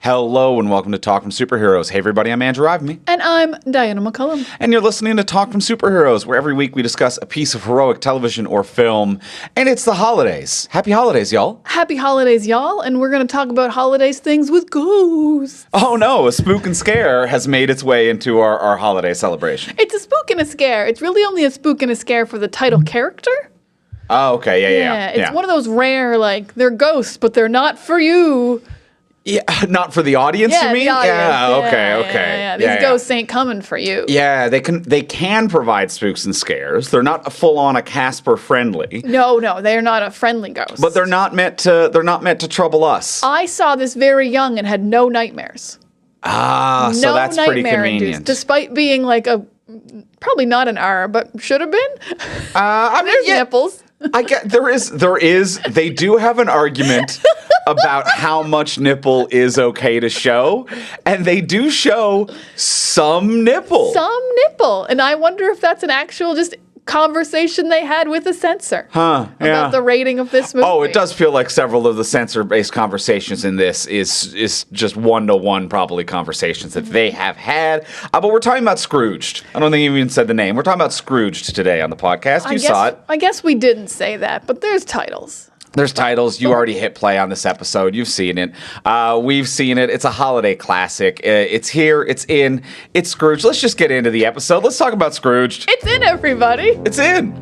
Hello and welcome to Talk from Superheroes. Hey everybody, I'm Andrew Ivemy. And I'm Diana McCullum. And you're listening to Talk from Superheroes, where every week we discuss a piece of heroic television or film. And it's the holidays. Happy holidays, y'all. Happy holidays, y'all. And we're going to talk about holidays things with ghosts. Oh no, a spook and scare has made its way into our holiday celebration. It's a spook and a scare. It's really only a spook and a scare for the title character. Oh, okay, yeah. It's one of those rare, like, they're ghosts, but they're not for you. Yeah, not for the audience, you mean? The audience. Yeah, okay. Yeah. These ghosts ain't coming for you. Yeah, they can provide spooks and scares. They're not full-on a Casper friendly. No, they're not a friendly ghost. But they're not meant to trouble us. I saw this very young and had no nightmares. So that's pretty convenient. Induced, despite being like probably not an R, but should have been. There's nipples. I get there is they do have an argument about how much nipple is okay to show, and they do show some nipple. And I wonder if that's an actual just conversation they had with a censor about the rating of this movie. Oh, it does feel like several of the censor-based conversations in this is just one-to-one probably conversations that they have had. But we're talking about Scrooged. I don't think you even said the name. We're talking about Scrooged today on the podcast. You saw it. I guess we didn't say that, but there's titles. There's titles. You already hit play on this episode. You've seen it. We've seen it. It's a holiday classic. It's here. It's in. It's Scrooged. Let's just get into the episode. Let's talk about Scrooged. It's in, everybody. It's in.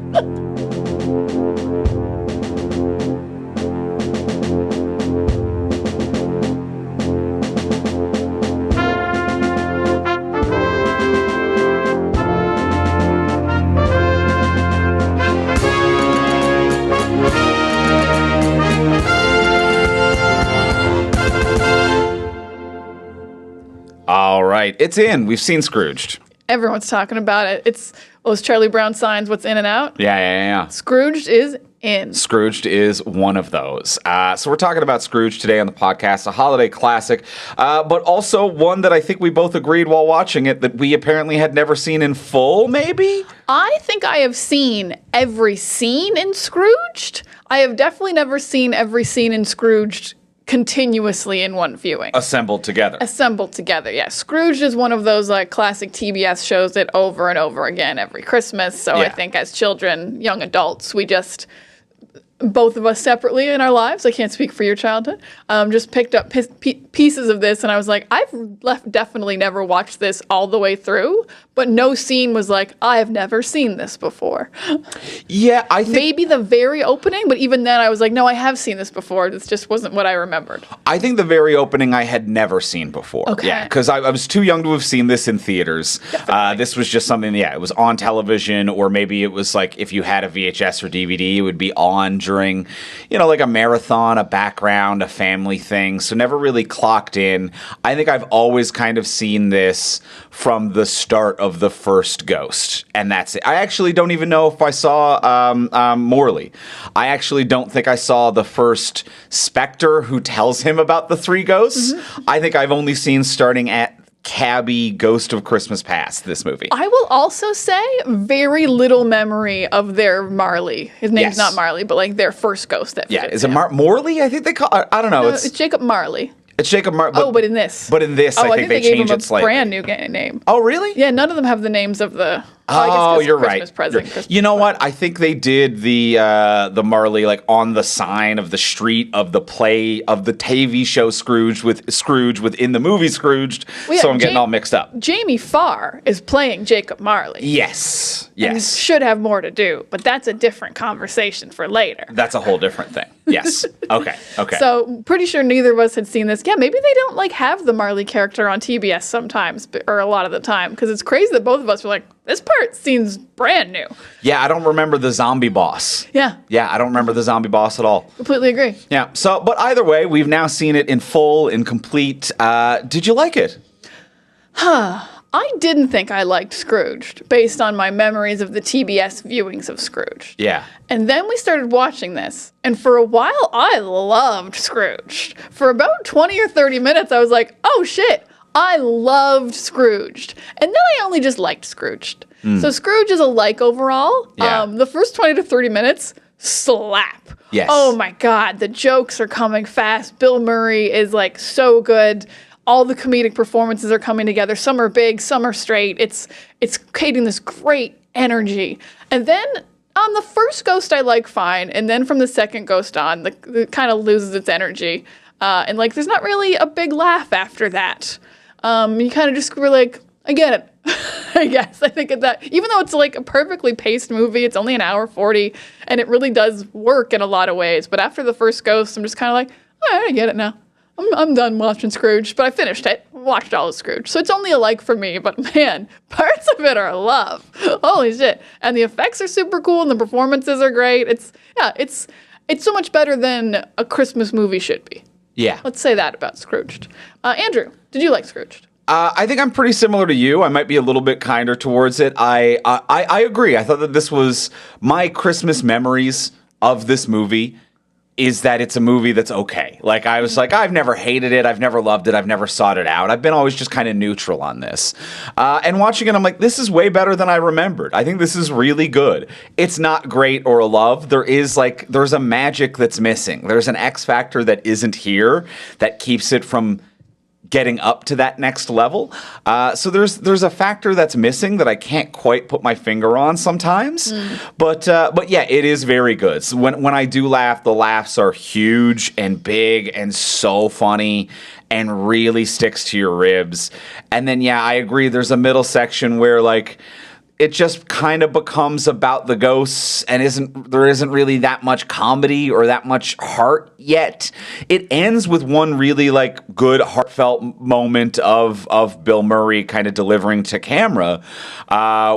All right, it's in. We've seen Scrooged. Everyone's talking about it. It's those Charlie Brown signs, what's in and out. Yeah. Scrooged is in. Scrooged is one of those. So we're talking about Scrooge today on the podcast, a holiday classic, but also one that I think we both agreed while watching it that we apparently had never seen in full, maybe? I think I have seen every scene in Scrooged. I have definitely never seen every scene in Scrooged continuously in one viewing. Assembled together, yeah. Scrooged is one of those like classic TBS shows that over and over again every Christmas. So I think as children, young adults, we just, both of us separately in our lives, I can't speak for your childhood, just picked up pieces of this and I was like, I've definitely never watched this all the way through, but no scene was like, I have never seen this before. Yeah, I think... Maybe the very opening, but even then I was like, no, I have seen this before. This just wasn't what I remembered. I think the very opening I had never seen before. Okay. Yeah, because I was too young to have seen this in theaters. This was just something, it was on television, or maybe it was like if you had a VHS or DVD, it would be on during, like a marathon, a background, a family thing. So never really clocked in. I think I've always kind of seen this from the start of the first Ghost, and that's it. I actually don't even know if I saw Morley. I actually don't think I saw the first Spectre who tells him about the three ghosts. Mm-hmm. I think I've only seen starting at Cabby Ghost of Christmas Past, this movie. I will also say very little memory of their Marley. His name's not Marley, but like their first ghost. Is it Morley? I think they call it. I don't know. No, it's Jacob Marley. It's Jacob Marley. But in this. I think they gave changed him it slightly. A brand new name. Oh, really? Yeah, none of them have the names of the... you're Christmas right. Present, Christmas you know what? I think they did the Marley like on the sign of the street of the play of the TV show Scrooge within the movie Scrooged. Well, so I'm getting all mixed up. Jamie Farr is playing Jacob Marley. Yes. And should have more to do, but that's a different conversation for later. That's a whole different thing. Yes. Okay. So pretty sure neither of us had seen this. Yeah, maybe they don't like have the Marley character on TBS sometimes, or a lot of the time, because it's crazy that both of us were like, this part seems brand new. Yeah, I don't remember the zombie boss. Yeah, I don't remember the zombie boss at all. Completely agree. Yeah, but either way, we've now seen it in full, in complete. Did you like it? I didn't think I liked Scrooged based on my memories of the TBS viewings of Scrooged. Yeah. And then we started watching this, and for a while, I loved Scrooged. For about 20 or 30 minutes, I was like, oh shit, I loved Scrooged. And then I only just liked Scrooged. So Scrooge is a like overall. Yeah. The first 20 to 30 minutes, slap. Yes. Oh my God, the jokes are coming fast. Bill Murray is like so good. All the comedic performances are coming together. Some are big, some are straight. It's creating this great energy. And then on the first Ghost, I like fine, and then from the second Ghost on, the kind of loses its energy, and like there's not really a big laugh after that. You kind of just were like, I get it. I guess I think that even though it's like a perfectly paced movie, it's only an hour 40, and it really does work in a lot of ways. But after the first Ghost, I'm just kind of like, all right, I get it now. I'm done watching Scrooge, but I finished it, watched all of Scrooge. So it's only a like for me, but man, parts of it are love. Holy shit. And the effects are super cool and the performances are great. It's so much better than a Christmas movie should be. Yeah. Let's say that about Scrooged. Andrew, did you like Scrooged? I think I'm pretty similar to you. I might be a little bit kinder towards it. I agree. I thought that this was my Christmas memories of this movie is that it's a movie that's okay. Like, I was like, I've never hated it. I've never loved it. I've never sought it out. I've been always just kind of neutral on this. And watching it, I'm like, this is way better than I remembered. I think this is really good. It's not great or a love. There's a magic that's missing. There's an X factor that isn't here that keeps it from getting up to that next level. So there's a factor that's missing that I can't quite put my finger on sometimes. But yeah, it is very good. So when I do laugh, the laughs are huge and big and so funny and really sticks to your ribs. And then yeah, I agree. There's a middle section where like it just kind of becomes about the ghosts and there isn't really that much comedy or that much heart yet. It ends with one really like good heartfelt moment of Bill Murray kind of delivering to camera,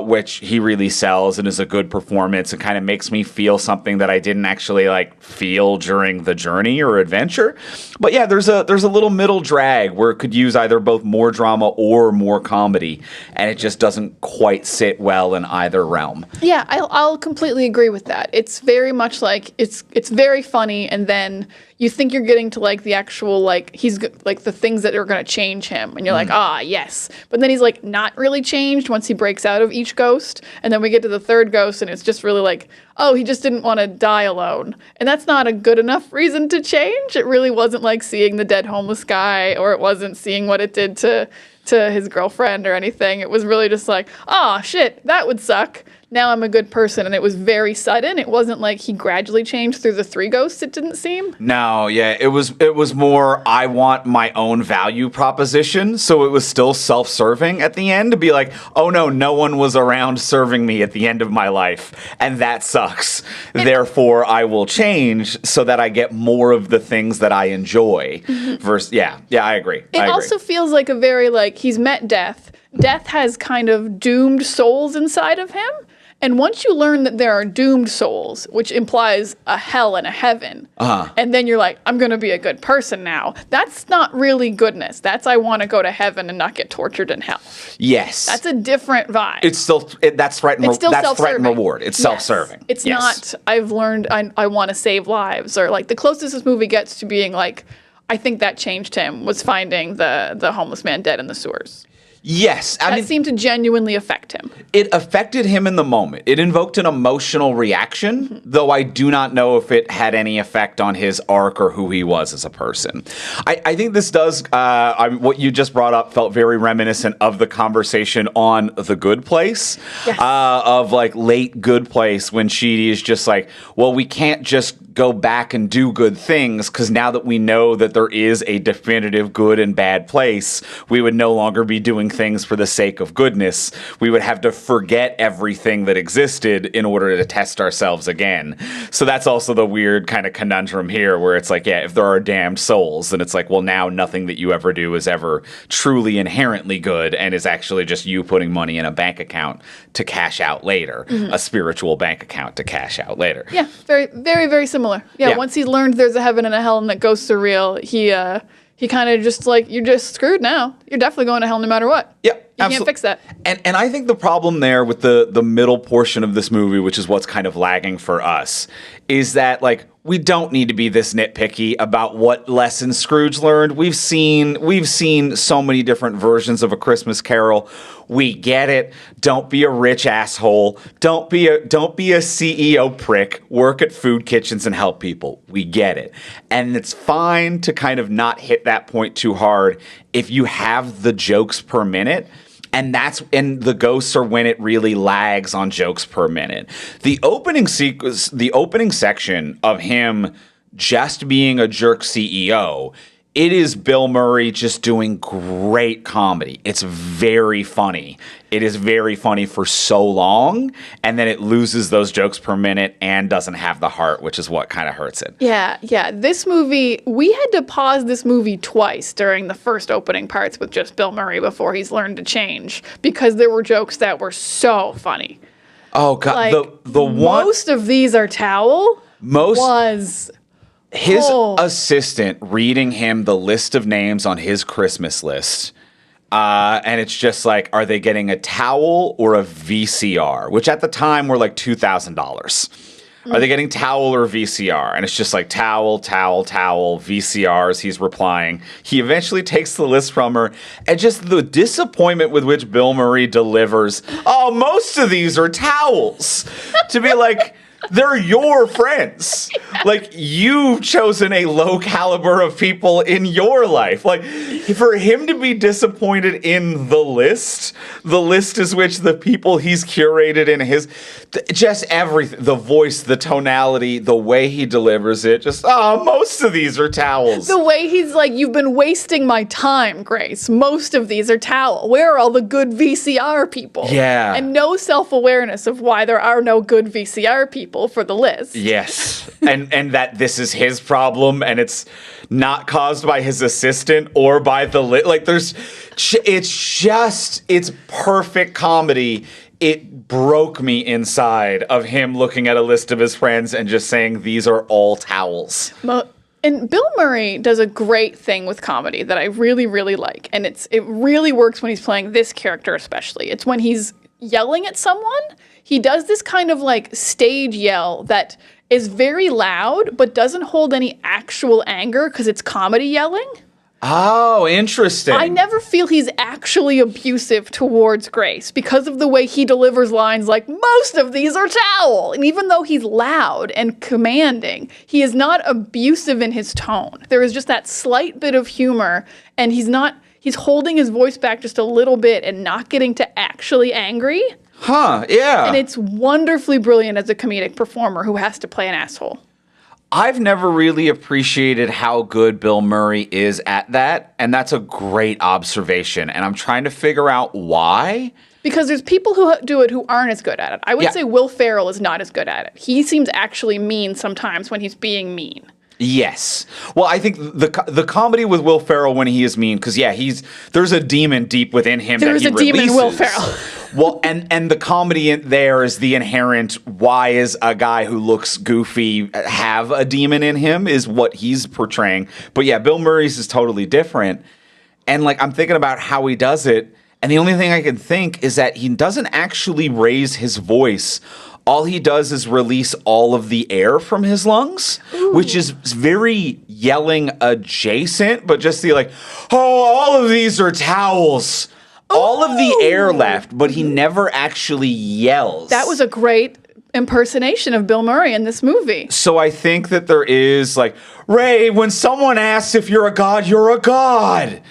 which he really sells and is a good performance and kind of makes me feel something that I didn't actually like feel during the journey or adventure. But yeah, there's a little middle drag where it could use either both more drama or more comedy, and it just doesn't quite sit well in either realm. Yeah, I'll completely agree with that. It's very much like it's very funny, and then you think you're getting to like the actual like like the things that are going to change him, and you're like, yes. But then he's like not really changed once he breaks out of each ghost, and then we get to the third ghost, and it's just really like, oh, he just didn't want to die alone, and that's not a good enough reason to change. It really wasn't like seeing the dead homeless guy, or it wasn't seeing what it did to his girlfriend or anything. It was really just like, oh shit, that would suck. Now I'm a good person. And it was very sudden. It wasn't like he gradually changed through the three ghosts, it didn't seem. No, yeah, it was more I want my own value proposition. So it was still self-serving at the end to be like, oh no one was around serving me at the end of my life. And that sucks. Therefore, I will change so that I get more of the things that I enjoy. Versus, yeah, I agree. It also feels like a very like he's met death. Death has kind of doomed souls inside of him. And once you learn that there are doomed souls, which implies a hell and a heaven, and then you're like, I'm going to be a good person now, that's not really goodness. That's I want to go to heaven and not get tortured in hell. Yes. That's a different vibe. It's still, that's threat and, that's threat and reward. It's self-serving. It's not, I've learned I want to save lives, or like the closest this movie gets to being like, I think that changed him, was finding the homeless man dead in the sewers. Yes. I mean, seemed to genuinely affect him. It affected him in the moment. It invoked an emotional reaction, though I do not know if it had any effect on his arc or who he was as a person. I think this does, what you just brought up felt very reminiscent of the conversation on The Good Place, of like late Good Place, when she is just like, well, we can't just go back and do good things because now that we know that there is a definitive good and bad place, we would no longer be doing things for the sake of goodness. We would have to forget everything that existed in order to test ourselves again. So that's also the weird kind of conundrum here where it's like, yeah, if there are damned souls, then it's like, well, now nothing that you ever do is ever truly inherently good and is actually just you putting money in a bank account to cash out later, a spiritual bank account to cash out later. Yeah, very, very, very similar. Yeah, once he learned there's a heaven and a hell and that ghosts are real, he kind of just like, you're just screwed now. You're definitely going to hell no matter what. Yeah, you can't fix that. And I think the problem there with the middle portion of this movie, which is what's kind of lagging for us, is that like we don't need to be this nitpicky about what lessons Scrooge learned. We've seen so many different versions of A Christmas Carol. We get it. Don't be a rich asshole. Don't be a CEO prick. Work at food kitchens and help people. We get it. And it's fine to kind of not hit that point too hard if you have the jokes per minute. And the ghosts are when it really lags on jokes per minute. The opening section of him just being a jerk CEO, it is Bill Murray just doing great comedy. It's very funny. It is very funny for so long, and then it loses those jokes per minute and doesn't have the heart, which is what kind of hurts it. Yeah. This movie, we had to pause this movie twice during the first opening parts with just Bill Murray before he's learned to change, because there were jokes that were so funny. Oh, God. Like, the one, most of these are towel was... His assistant reading him the list of names on his Christmas list, and it's just like, are they getting a towel or a VCR? Which at the time were like $2,000. Are they getting towel or VCR? And it's just like towel, VCRs. He's replying. He eventually takes the list from her, and just the disappointment with which Bill Murray delivers, oh, most of these are towels. To be like... They're your friends. Like, you've chosen a low caliber of people in your life. Like, for him to be disappointed in the list is which the people he's curated in his, just everything, the voice, the tonality, the way he delivers it, just, most of these are towels. The way he's like, you've been wasting my time, Grace. Most of these are towel. Where are all the good VCR people? Yeah. And no self-awareness of why there are no good VCR people for the list. Yes. and that this is his problem, and it's not caused by his assistant or by the like it's perfect comedy. It broke me inside of him looking at a list of his friends and just saying these are all towels. And Bill Murray does a great thing with comedy that I really, really like. And it really works when he's playing this character especially. It's when he's yelling at someone. He does this kind of like stage yell that is very loud, but doesn't hold any actual anger because it's comedy yelling. Oh, interesting. I never feel he's actually abusive towards Grace because of the way he delivers lines like, most of these are towel. And even though he's loud and commanding, he is not abusive in his tone. There is just that slight bit of humor, and he's holding his voice back just a little bit and not getting to actually angry. Huh, yeah. And it's wonderfully brilliant as a comedic performer who has to play an asshole. I've never really appreciated how good Bill Murray is at that, and that's a great observation, and I'm trying to figure out why. Because there's people who do it who aren't as good at it. I would say Will Ferrell is not as good at it. He seems actually mean sometimes when he's being mean. Yes. Well, I think the comedy with Will Ferrell when he is mean, because there's a demon deep within him that he releases. There's a demon in Will Ferrell. Well, and the comedy in there is the inherent, why is a guy who looks goofy have a demon in him is what he's portraying. But yeah, Bill Murray's is totally different. And like, I'm thinking about how he does it, and the only thing I can think is that he doesn't actually raise his voice. All he does is release all of the air from his lungs, which is very yelling adjacent, but just the like, all of these are towels. All of the air left, but he never actually yells. That was a great impersonation of Bill Murray in this movie. So I think that there is like, Ray, when someone asks if you're a god, you're a god.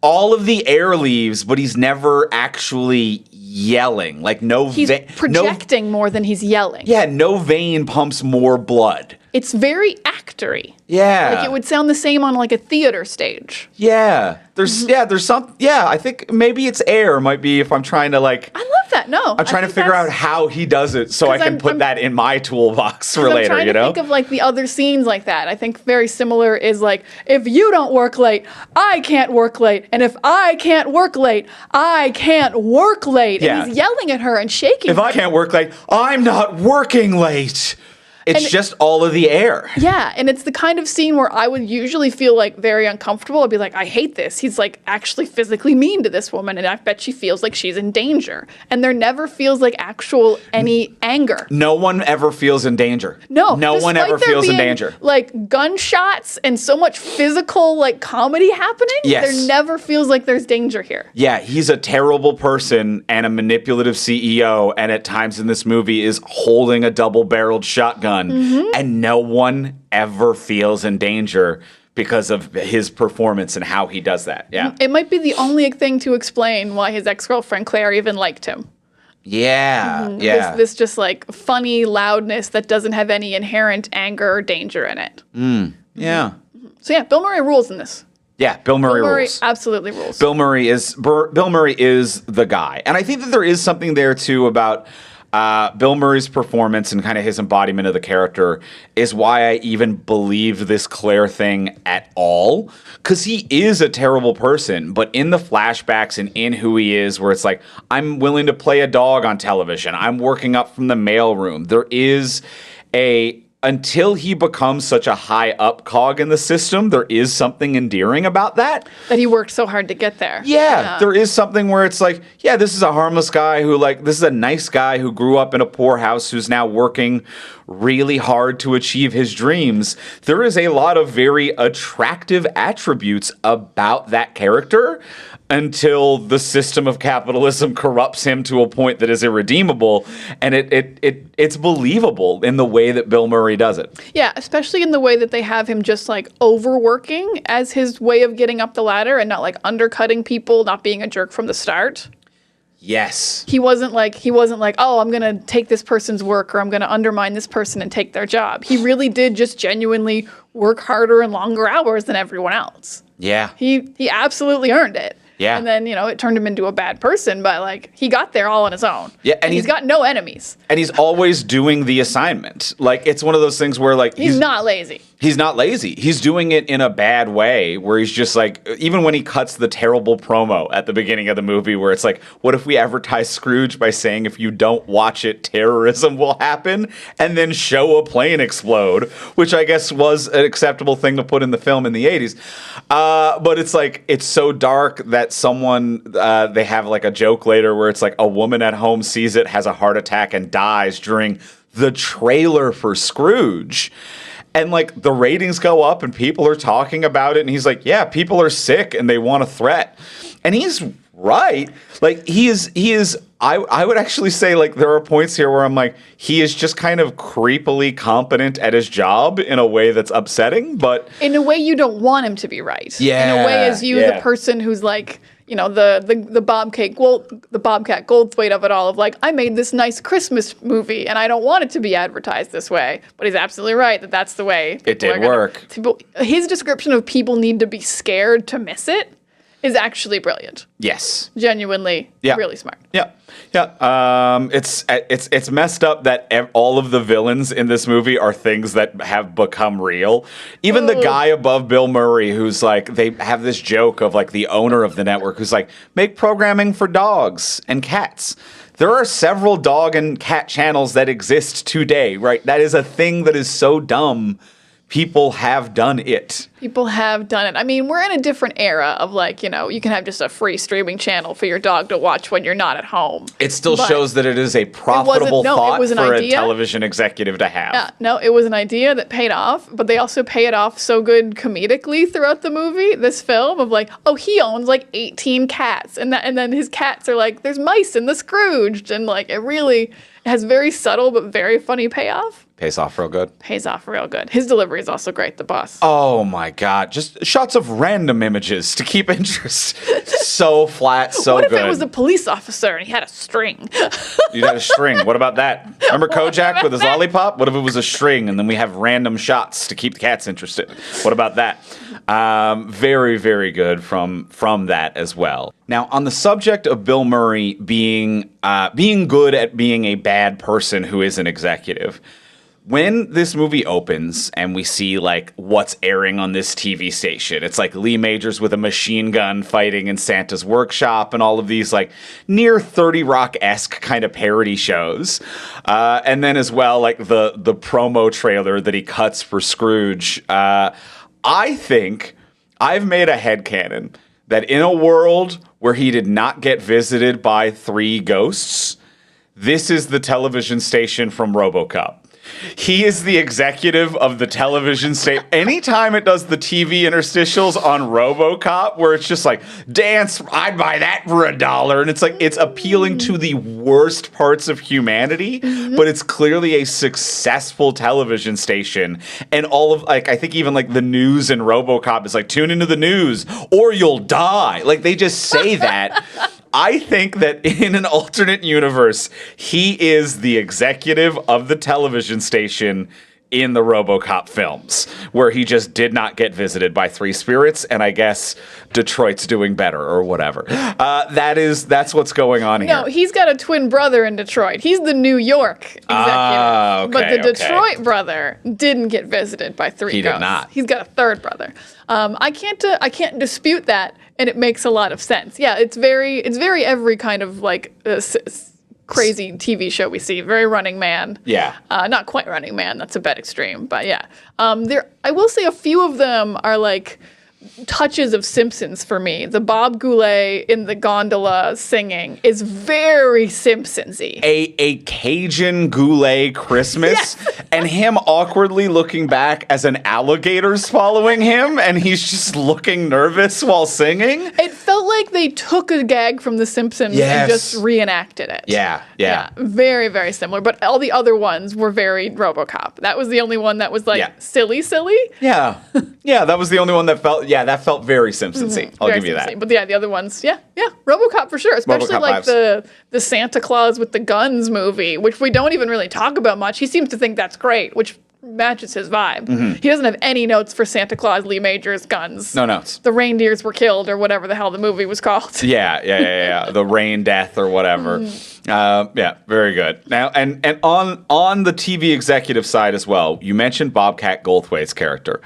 All of the air leaves, but he's never actually yelling. Like he's projecting more than he's yelling. Yeah, no vein pumps more blood. It's very actory. Yeah. Like it would sound the same on like a theater stage. Yeah. There's some I think maybe it's air might be if I'm trying to like I love that. No. I'm trying to figure out how he does it so I can put that in my toolbox for later, I'm trying to think of like the other scenes like that. I think very similar is like, if you don't work late, I can't work late. And if I can't work late, I can't work late. And he's yelling at her and shaking her. If I can't work late, I'm not working late. It's just all of the air. Yeah, and it's the kind of scene where I would usually feel like very uncomfortable. I'd be like, I hate this. He's like actually physically mean to this woman, and I bet she feels like she's in danger. And there never feels like actual any anger. No one ever feels in danger. No one ever feels in danger. Like gunshots and so much physical like comedy happening. Yes. There never feels like there's danger here. Yeah, he's a terrible person and a manipulative CEO, and at times in this movie is holding a double-barreled shotgun, and no one ever feels in danger because of his performance and how he does that. Yeah. It might be the only thing to explain why his ex-girlfriend Claire even liked him. Yeah, yeah. This just like funny loudness that doesn't have any inherent anger or danger in it. Yeah. So yeah, Bill Murray rules in this. Yeah, Bill Murray rules. Absolutely rules. Bill Murray is the guy. And I think that there is something there too about Bill Murray's performance and kind of his embodiment of the character is why I even believe this Claire thing at all. Because he is a terrible person, but in the flashbacks and in who he is, where it's like, I'm willing to play a dog on television. I'm working up from the mailroom. There is until he becomes such a high up cog in the system, there is something endearing about that. That he worked so hard to get there. Yeah, there is something where it's like, yeah, this is a harmless guy this is a nice guy who grew up in a poor house who's now working really hard to achieve his dreams. There is a lot of very attractive attributes about that character until the system of capitalism corrupts him to a point that is irredeemable, and it's believable in the way that Bill Murray does it. Yeah, especially in the way that they have him just like overworking as his way of getting up the ladder and not like undercutting people, not being a jerk from the start. Yes. He wasn't like, oh, I'm going to take this person's work or I'm going to undermine this person and take their job. He really did just genuinely work harder and longer hours than everyone else. Yeah. He absolutely earned it. Yeah. And then, it turned him into a bad person, but like he got there all on his own. Yeah, and he's got no enemies. And he's always doing the assignment. Like it's one of those things where like he's not lazy. He's not lazy. He's doing it in a bad way where he's just like, even when he cuts the terrible promo at the beginning of the movie where it's like, what if we advertise Scrooge by saying if you don't watch it, terrorism will happen, and then show a plane explode, which I guess was an acceptable thing to put in the film in the 80s. But it's like, it's so dark that they have like a joke later where it's like a woman at home sees it, has a heart attack, and dies during the trailer for Scrooge. And like the ratings go up and people are talking about it. And he's like, yeah, people are sick and they want a threat. And he's right. Like he is, I would actually say like there are points here where I'm like, he is just kind of creepily competent at his job in a way that's upsetting, but in a way you don't want him to be right. Yeah. In a way as the person who's like, the Bobcat Goldthwait of it all of like, I made this nice Christmas movie and I don't want it to be advertised this way. But he's absolutely right that that's the way it did work. His description of people need to be scared to miss it is actually brilliant. Yes. Genuinely, really smart. Yeah. Yeah. It's messed up that all of the villains in this movie are things that have become real. Even the guy above Bill Murray, who's like, they have this joke of like the owner of the network who's like, make programming for dogs and cats. There are several dog and cat channels that exist today, right? That is a thing that is so dumb. People have done it. People have done it. I mean, we're in a different era of like, you can have just a free streaming channel for your dog to watch when you're not at home. It still shows that it is a profitable thought for a television executive to have. Yeah, no, it was an idea that paid off, but they also pay it off so good comedically throughout the movie, this film of like, oh, he owns like 18 cats. And then his cats are like, there's mice in the Scrooged. And like, it really has very subtle but very funny payoff. Pays off real good. Pays off real good. His delivery is also great, the boss. Oh my God. Just shots of random images to keep interest. So flat, so good. What if it was a police officer and he had a string? You had a string. What about that? Remember Kojak with his lollipop? What if it was a string and then we have random shots to keep the cats interested? What about that? Very, very good from that as well. Now, on the subject of Bill Murray being good at being a bad person who is an executive, when this movie opens and we see like what's airing on this TV station, it's like Lee Majors with a machine gun fighting in Santa's workshop and all of these like near 30 Rock-esque kind of parody shows. And then as well, like the promo trailer that he cuts for Scrooge. I think I've made a headcanon that in a world where he did not get visited by 3 ghosts, this is the television station from RoboCop. He is the executive of the television station. Anytime it does the TV interstitials on RoboCop, where it's just like, dance, I'd buy that for $1. And it's like, it's appealing to the worst parts of humanity, but it's clearly a successful television station. And all of, like, I think even like the news in RoboCop is like, tune into the news or you'll die. Like, they just say that. I think that in an alternate universe, he is the executive of the television station in the RoboCop films, where he just did not get visited by 3 spirits, and I guess Detroit's doing better or whatever. That's what's going on here. No, he's got a twin brother in Detroit. He's the New York executive. But the Detroit brother didn't get visited by 3 ghosts. He did not. He's got a third brother. I can't dispute that, and it makes a lot of sense. Yeah, it's very every kind of like crazy TV show we see. Very Running Man. Yeah. Not quite Running Man. That's a bit extreme, but yeah. I will say a few of them are like touches of Simpsons for me. The Bob Goulet in the gondola singing is very Simpsons-y. A Cajun Goulet Christmas, yes. And him awkwardly looking back as an alligator's following him, and he's just looking nervous while singing. It felt like they took a gag from The Simpsons and just reenacted it. Yeah. Very, very similar, but all the other ones were very RoboCop. That was the only one that was like silly. Yeah. Yeah, that was the only one that felt very Simpsons-y. I'll give you that. But yeah, the other ones, RoboCop for sure. Especially RoboCop like the Santa Claus with the guns movie, which we don't even really talk about much. He seems to think that's great, which matches his vibe. Mm-hmm. He doesn't have any notes for Santa Claus, Lee Majors, guns. No notes. The reindeers were killed, or whatever the hell the movie was called. Yeah. The rain death or whatever. Very good. Now, and on the TV executive side as well, you mentioned Bobcat Goldthwait's character.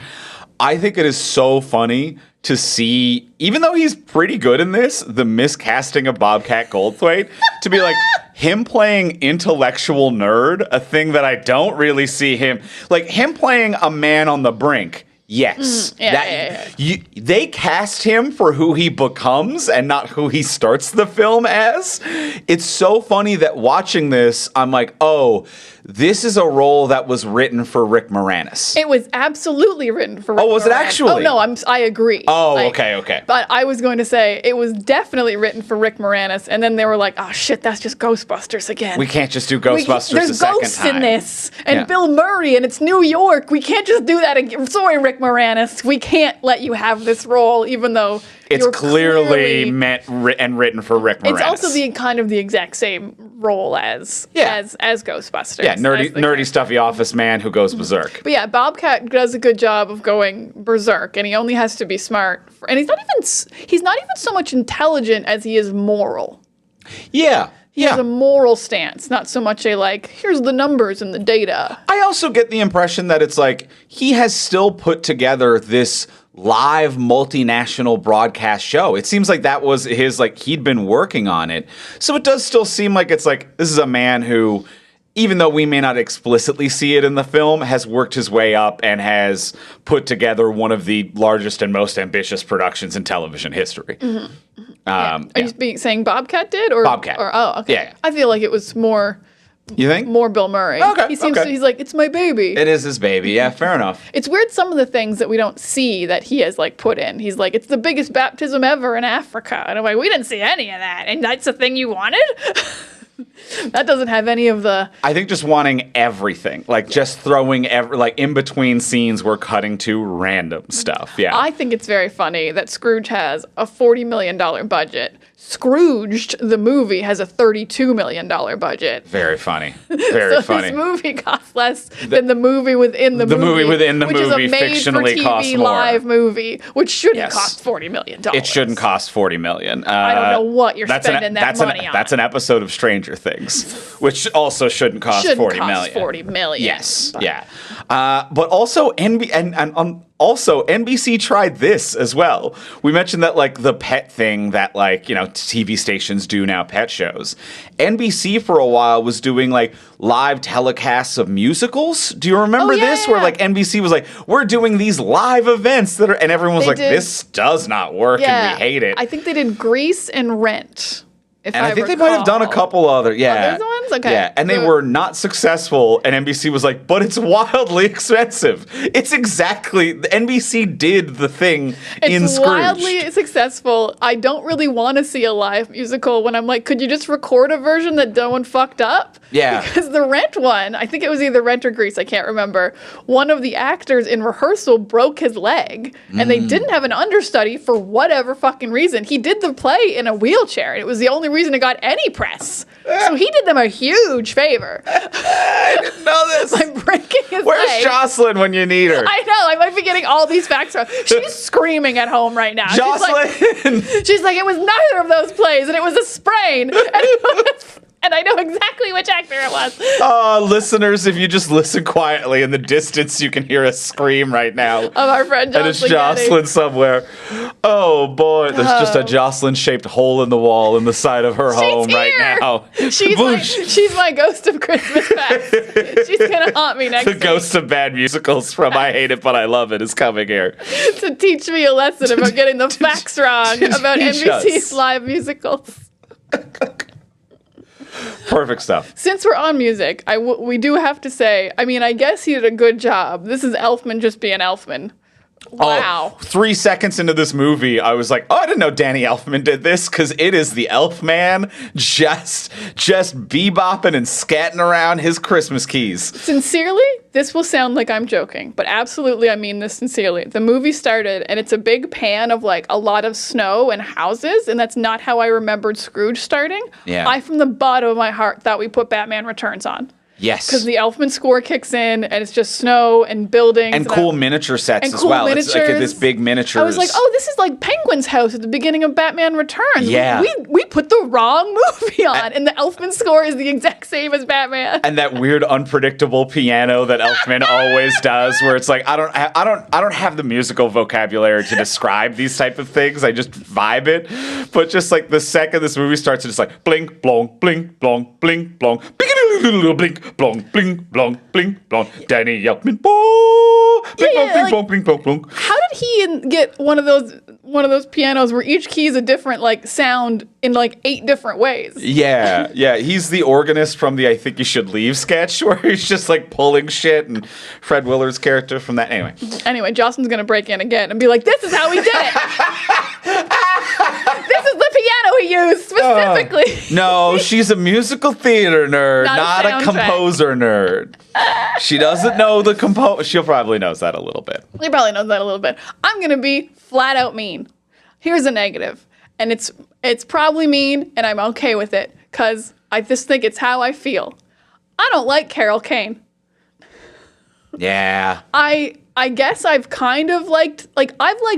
I think it is so funny to see, even though he's pretty good in this, the miscasting of Bobcat Goldthwait, to be like him playing intellectual nerd, a thing that I don't really see him, like him playing a man on the brink. Yes. They cast him for who he becomes and not who he starts the film as. It's so funny that watching this, I'm like, oh, this is a role that was written for Rick Moranis. It was absolutely written for Rick Moranis. Oh, was it actually? Oh, no, I agree. Oh, okay. But I was going to say it was definitely written for Rick Moranis, and then they were like, oh, shit, that's just Ghostbusters again. We can't just do Ghostbusters a second time. There's ghosts in this, and Bill Murray, and it's New York. We can't just do that again. Sorry, Rick Moranis. We can't let you have this role, even though it's clearly meant and written for Rick Moranis. It's also the exact same role as Ghostbusters. Yeah, nerdy, stuffy office man who goes berserk. But yeah, Bobcat does a good job of going berserk, and he only has to be smart. And he's not even so much intelligent as he is moral. Yeah. He has a moral stance, not so much a like, here's the numbers and the data. I also get the impression that it's like he has still put together this live multinational broadcast show. It seems like that was his, like, he'd been working on it. So it does still seem like it's like, this is a man who, even though we may not explicitly see it in the film, has worked his way up and has put together one of the largest and most ambitious productions in television history. Mm-hmm. Are you saying Bobcat did? Or Bobcat. Oh, okay. Yeah. I feel like it was more... You think? More Bill Murray. Okay. He's like, it's my baby. It is his baby. Yeah, fair enough. It's weird some of the things that we don't see that he has like put in. He's like, it's the biggest baptism ever in Africa. And I'm like, we didn't see any of that. And that's the thing you wanted? That doesn't have any of the... I think just wanting everything. Like just throwing like in between scenes we're cutting to random stuff. Yeah. I think it's very funny that Scrooge has a $40 million budget. Scrooged, the movie, has a $32 million budget. Very funny. Very funny. This movie costs less than the movie within the movie. The movie within the which movie is a fictionally costs more. Live movie, which shouldn't cost $40 million. It shouldn't cost $40 million. I don't know what you're spending that money on. That's an episode of Stranger Stranger Things, which also shouldn't cost $40 million. $40 million. Yes, but. Yeah. But also, also NBC tried this as well. We mentioned that, like, the pet thing that, like, you know, TV stations do now, pet shows. NBC for a while was doing, like, live telecasts of musicals. Do you remember this? Where, like, NBC was like, we're doing these live events that are, and everyone was this does not work and we hate it. I think they did Grease and Rent. And I think they might have done a couple other, Other ones? Okay. Yeah, and they were not successful, and NBC was like, but it's wildly expensive. It's exactly, NBC did the thing in Scrooged. It's wildly successful. I don't really want to see a live musical when I'm like, could you just record a version that no one fucked up? Yeah. Because the Rent one, I think it was either Rent or Grease, I can't remember. One of the actors in rehearsal broke his leg, and they didn't have an understudy for whatever fucking reason. He did the play in a wheelchair, and it was the only reason it got any press. So he did them a huge favor. I didn't know this. By breaking his Where's leg. Jocelyn when you need her? I know. I might be getting all these facts wrong. She's screaming at home right now. Jocelyn! She's like, it was neither of those plays, and it was a sprain. And I know exactly which actor it was. Listeners, if you just listen quietly in the distance, you can hear a scream right now. Of our friend Jocelyn. And it's Jocelyn somewhere. Oh, boy. There's just a Jocelyn-shaped hole in the wall in the side of her home right now. She's my ghost of Christmas past. She's going to haunt me next week. The ghost of bad musicals from I Hate It, But I Love It is coming here. To teach me a lesson about getting the facts wrong about NBC's live musicals. Perfect stuff. Since we're on music, we do have to say, I mean, I guess he did a good job. This is Elfman just being Elfman. Wow. 3 seconds into this movie, I was like, I didn't know Danny Elfman did this, because it is the Elfman just bebopping and scatting around his Christmas keys. Sincerely, this will sound like I'm joking, but absolutely I mean this sincerely. The movie started, and it's a big pan of, like, a lot of snow and houses, and that's not how I remembered Scrooge starting. Yeah. I, from the bottom of my heart, thought we put Batman Returns on. Yes. Because the Elfman score kicks in, and it's just snow and buildings. And cool miniature sets as well. It's like this big miniatures. I was like, oh, this is like Penguin's house at the beginning of Batman Returns. Yeah. We put the wrong movie on, and the Elfman score is the exact same as Batman. And that weird, unpredictable piano that Elfman always does, where it's like, I don't have the musical vocabulary to describe these type of things. I just vibe it. But just like the second this movie starts, it's like blink, blong, blink, blong, blink, blong, blink, blong, blink, blong, blink, blong. Danny Elfman, blink, blong, blink, blong, blink, blong, blong. How did he get one of those pianos where each key is a different like sound in like 8 different ways? Yeah. He's the organist from the I Think You Should Leave sketch, where he's just like pulling shit, and Fred Willard's character from that. Anyway, Jocelyn's gonna break in again and be like, "This is how we did it." This is the piano he used specifically. No, she's a musical theater nerd, not a composer nerd. She doesn't know the She'll probably knows that a little bit. She probably knows that a little bit. I'm gonna be flat out mean. Here's a negative, and it's probably mean, and I'm okay with it because I just think it's how I feel. I don't like Carol Kane. Yeah. I guess I've kind of liked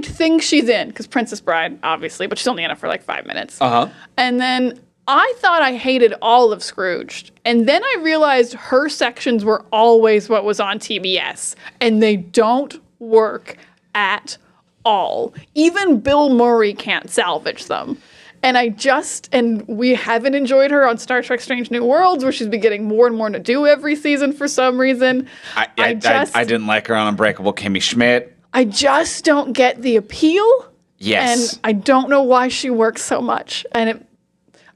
things she's in, because Princess Bride, obviously, but she's only in it for like 5 minutes. Uh-huh. And then I thought I hated all of Scrooged. And then I realized her sections were always what was on TBS. And they don't work at all. Even Bill Murray can't salvage them. And we haven't enjoyed her on Star Trek Strange New Worlds, where she's been getting more and more to do every season for some reason. I didn't like her on Unbreakable Kimmy Schmidt. I just don't get the appeal. Yes. And I don't know why she works so much. And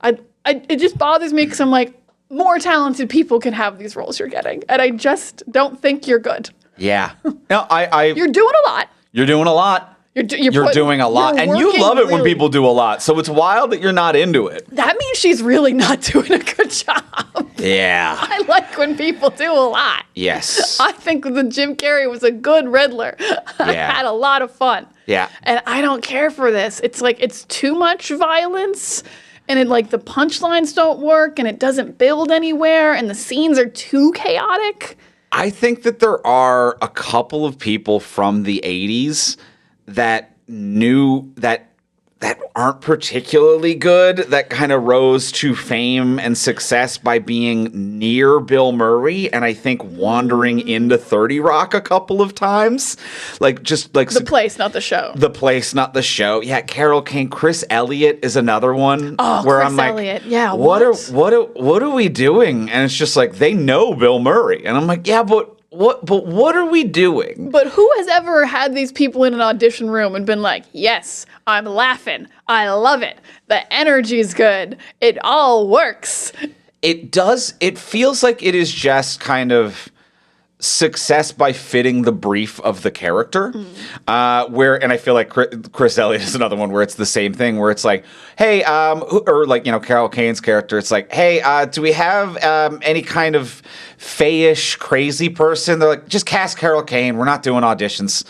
it just bothers me because I'm like, more talented people can have these roles you're getting. And I just don't think you're good. Yeah. No, You're doing a lot. You're doing a lot. You're doing a lot. And you love it when people do a lot. So it's wild that you're not into it. That means she's really not doing a good job. Yeah. I like when people do a lot. Yes. I think the Jim Carrey was a good Riddler. Yeah. I had a lot of fun. Yeah. And I don't care for this. It's like, it's too much violence. And it, like, the punchlines don't work, and it doesn't build anywhere, and the scenes are too chaotic. I think that there are a couple of people from the 80s that knew that that aren't particularly good that kind of rose to fame and success by being near Bill Murray and I think wandering into 30 Rock a couple of times. Like just like The Place, not the show. The Place, not the show. Yeah, Carol Kane, Chris Elliott is another one where Chris I'm like, Elliott. Yeah, what are we doing? And it's just like they know Bill Murray. And I'm like, yeah, but what are we doing? But who has ever had these people in an audition room and been like, yes, I'm laughing. I love it. The energy's good. It all works. It does. It feels like it is just kind of success by fitting the brief of the character. And I feel like Chris Elliott is another one where it's the same thing, where it's like, hey, or like, Carol Kane's character, it's like, hey, do we have any kind of fayish crazy person? They're like, just cast Carol Kane. We're not doing auditions.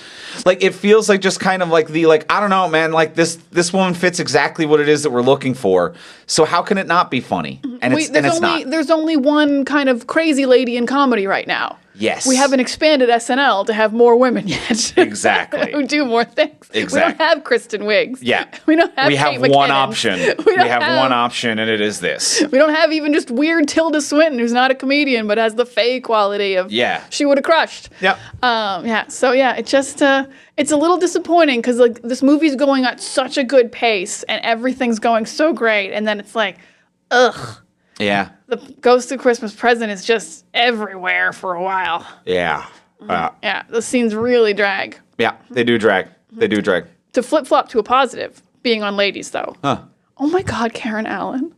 Like, it feels like just kind of like I don't know, man, like this woman fits exactly what it is that we're looking for. So how can it not be funny? And it's not. There's only one kind of crazy lady in comedy right now. Yes. We haven't expanded SNL to have more women yet. Exactly. Who do more things. Exactly. We don't have Kristen Wiig. Yeah. We don't have We have Kate one McKinnon. option. We have one option, and it is this. We don't have even just weird Tilda Swinton, who's not a comedian, but has the fake quality of she would have crushed. Yep. So it just it's a little disappointing because like this movie's going at such a good pace and everything's going so great, and then it's like, ugh. Yeah. The Ghost of Christmas Present is just everywhere for a while. Yeah. Yeah, the scenes really drag. Yeah, they do drag. They do drag. To flip-flop to a positive, being on Ladies, though. Huh. Oh my God, Karen Allen.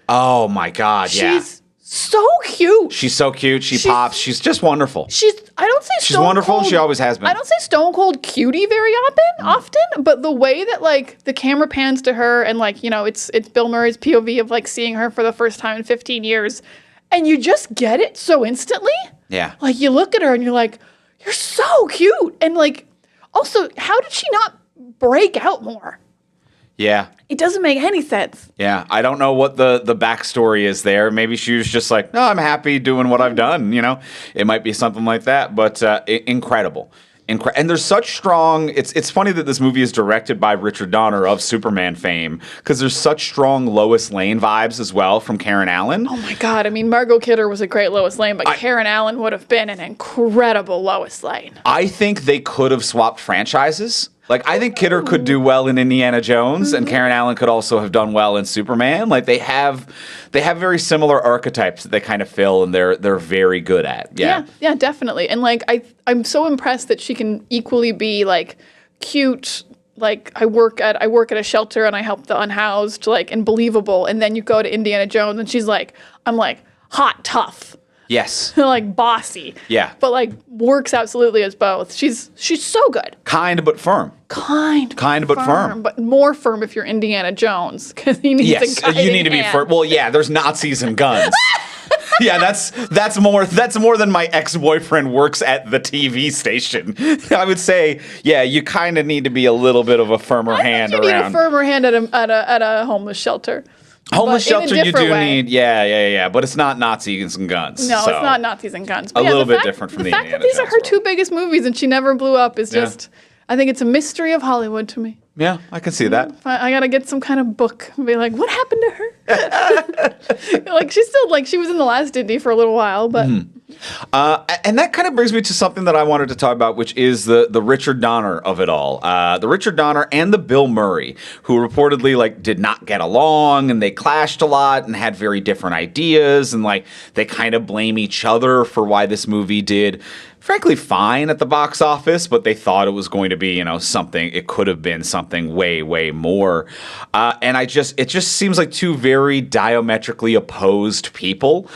Oh my God, yeah. She's so cute. She's so cute. She pops. She's just wonderful. I don't say She's wonderful, cold, and she always has been. I don't say stone cold cutie very often, but the way that like the camera pans to her and like, it's Bill Murray's POV of like seeing her for the first time in 15 years and you just get it so instantly. Yeah. Like you look at her and you're like, you're so cute. And like, also, how did she not break out more? Yeah. It doesn't make any sense. Yeah. I don't know what the backstory is there. Maybe she was just like, no, I'm happy doing what I've done. It might be something like that, but incredible. And there's such strong. It's funny that this movie is directed by Richard Donner of Superman fame because there's such strong Lois Lane vibes as well from Karen Allen. Oh my God! I mean, Margot Kidder was a great Lois Lane, but Karen Allen would have been an incredible Lois Lane. I think they could have swapped franchises. Like, I think Kidder could do well in Indiana Jones, and Karen Allen could also have done well in Superman. Like, they have very similar archetypes that they kind of fill, and they're very good at. Yeah, definitely. And like, I'm so impressed that she can equally be like cute. Like, I work at a shelter and I help the unhoused, like, and believable. And then you go to Indiana Jones, and she's like, I'm like hot, tough. Yes. Like bossy. Yeah. But like works absolutely as both. She's so good. Kind but firm. Kind but firm. But more firm if you're Indiana Jones because he needs a guiding you need to be hand. firm. Well, yeah, there's Nazis and guns. Yeah, that's more than my ex-boyfriend works at the TV station. I would say, yeah, you kind of need to be a little bit of a firmer hand around. You need a firmer hand at a homeless shelter. Homeless shelter you do way. need, yeah, but it's not Nazis and guns. No, so. It's not Nazis and guns. But a little bit different from the fact Indiana that these Jones are her world. two biggest movies and she never blew up is just, I think it's a mystery of Hollywood to me. Yeah, I can see that. I gotta get some kind of book and be like, what happened to her? Like she was in the last Indy for a little while, but. And that kind of brings me to something that I wanted to talk about, which is the Richard Donner of it all. The Richard Donner and the Bill Murray, who reportedly like did not get along and they clashed a lot and had very different ideas and like they kind of blame each other for why this movie did frankly fine at the box office, but they thought it was going to be, something, it could have been something way, way more. And it just seems like two very diametrically opposed people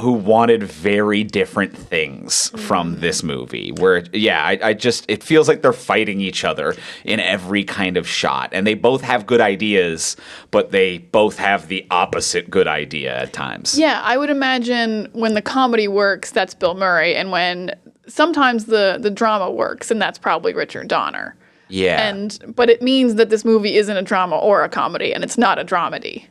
who wanted very different things from this movie. Where, it feels like they're fighting each other in every kind of shot. And they both have good ideas, but they both have the opposite good idea at times. Yeah, I would imagine when the comedy works, that's Bill Murray, and when sometimes the drama works, and that's probably Richard Donner. Yeah. But it means that this movie isn't a drama or a comedy, and it's not a dramedy.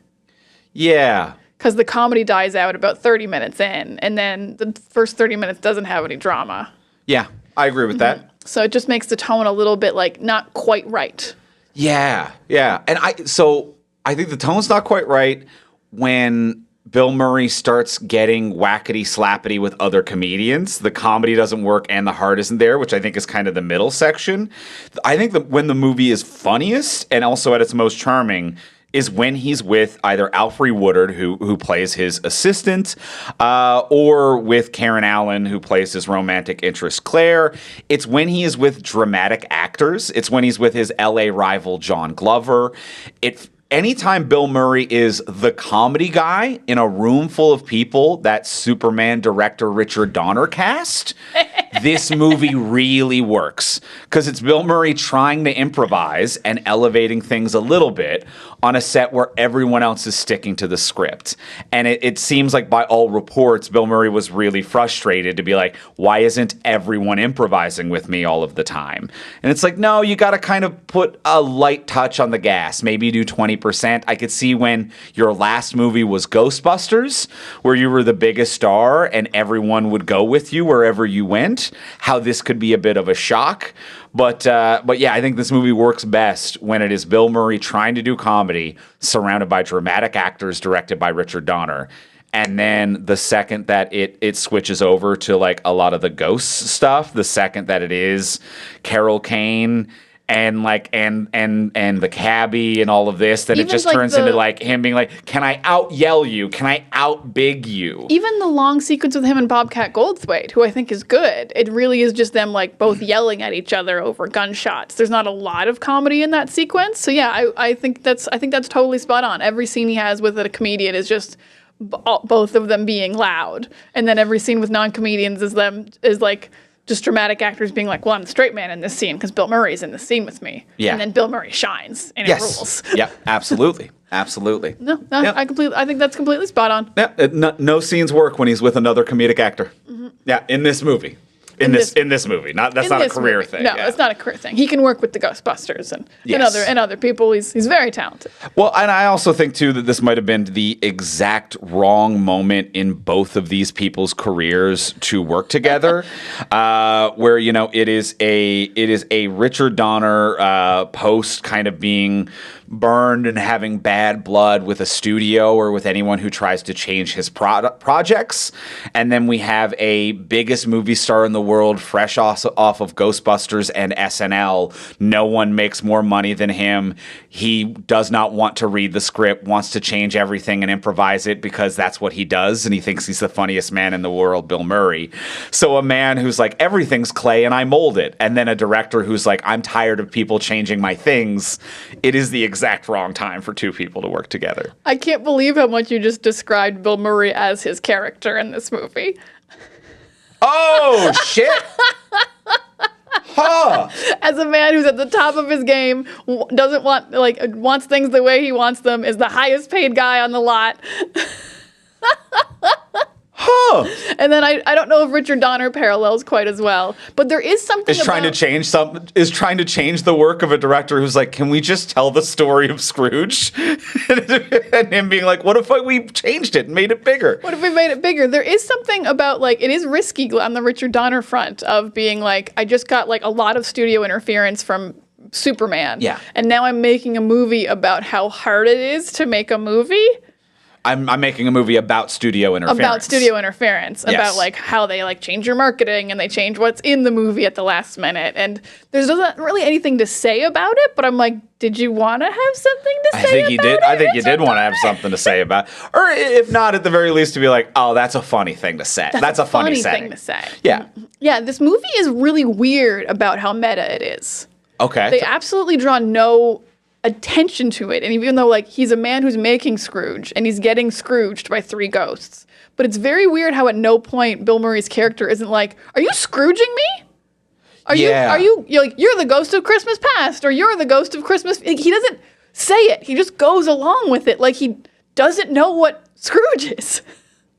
Yeah. Because the comedy dies out about 30 minutes in, and then the first 30 minutes doesn't have any drama. Yeah, I agree with that. So it just makes the tone a little bit, like, not quite right. Yeah, yeah. And I think the tone's not quite right when Bill Murray starts getting whackety slappity with other comedians. The comedy doesn't work and the heart isn't there, which I think is kind of the middle section. I think that when the movie is funniest and also at its most charming is when he's with either Alfre Woodard, who plays his assistant, or with Karen Allen, who plays his romantic interest, Claire. It's when he is with dramatic actors. It's when he's with his L.A. rival, John Glover. Anytime Bill Murray is the comedy guy in a room full of people that Superman director Richard Donner cast, this movie really works. Because it's Bill Murray trying to improvise and elevating things a little bit on a set where everyone else is sticking to the script. And it seems like by all reports, Bill Murray was really frustrated to be like, why isn't everyone improvising with me all of the time? And it's like, no, you got to kind of put a light touch on the gas. Maybe do 20%. I could see when your last movie was Ghostbusters, where you were the biggest star and everyone would go with you wherever you went, how this could be a bit of a shock. But yeah, I think this movie works best when it is Bill Murray trying to do comedy, surrounded by dramatic actors, directed by Richard Donner. And then the second that it switches over to like a lot of the ghost stuff, the second that it is Carol Kane and like and the cabbie and all of this, then it just like turns into like him being like, can I out yell you? Can I out big you? Even the long sequence with him and Bobcat Goldthwait, who I think is good. It really is just them like both yelling at each other over gunshots. There's not a lot of comedy in that sequence. So yeah, I think that's totally spot on. Every scene he has with a comedian is just both of them being loud, and then every scene with non-comedians is like just dramatic actors being like, well, I'm the straight man in this scene because Bill Murray's in the scene with me. Yeah. And then Bill Murray shines and it rules. Yeah, absolutely. Absolutely. No, yeah. I think that's completely spot on. Yeah, no scenes work when he's with another comedic actor. Mm-hmm. Yeah, in this movie. In this movie. That's not a career thing. No, it's not a career thing. He can work with the Ghostbusters and other people. He's very talented. Well, and I also think too that this might have been the exact wrong moment in both of these people's careers to work together. Where it is a Richard Donner post kind of being burned and having bad blood with a studio or with anyone who tries to change his projects. And then we have a biggest movie star in the world, fresh off of Ghostbusters and SNL. No one makes more money than him. He does not want to read the script, wants to change everything and improvise it because that's what he does. And he thinks he's the funniest man in the world, Bill Murray. So a man who's like, everything's clay and I mold it. And then a director who's like, I'm tired of people changing my things. It is the exact wrong time for two people to work together. I can't believe how much you just described Bill Murray as his character in this movie. Oh, shit. Huh. As a man who's at the top of his game, doesn't want, wants things the way he wants them, is the highest paid guy on the lot. Huh. And then I don't know if Richard Donner parallels quite as well, but there is something trying to change the work of a director who's like, can we just tell the story of Scrooge? And him being like, what if we changed it and made it bigger? What if we made it bigger? There is something about it is risky on the Richard Donner front of being like, I just got a lot of studio interference from Superman. Yeah. And now I'm making a movie about how hard it is to make a movie. I'm making a movie about studio interference. Yes. About how they change your marketing and they change what's in the movie at the last minute. And there's not really anything to say about it, but I'm like, did you want to have something to say about it? I think you did want to have something to say about it. Or if not, at the very least, to be like, oh, that's a funny thing to say. That's a funny thing to say. Yeah. Yeah, this movie is really weird about how meta it is. Okay. They absolutely draw no attention to it, and even though he's a man who's making Scrooge and he's getting Scrooged by three ghosts, but it's very weird how at no point Bill Murray's character isn't like, are you Scrooging me? You're the ghost of Christmas past, or you're the ghost of Christmas. He doesn't say it. He just goes along with it like he doesn't know what Scrooge is.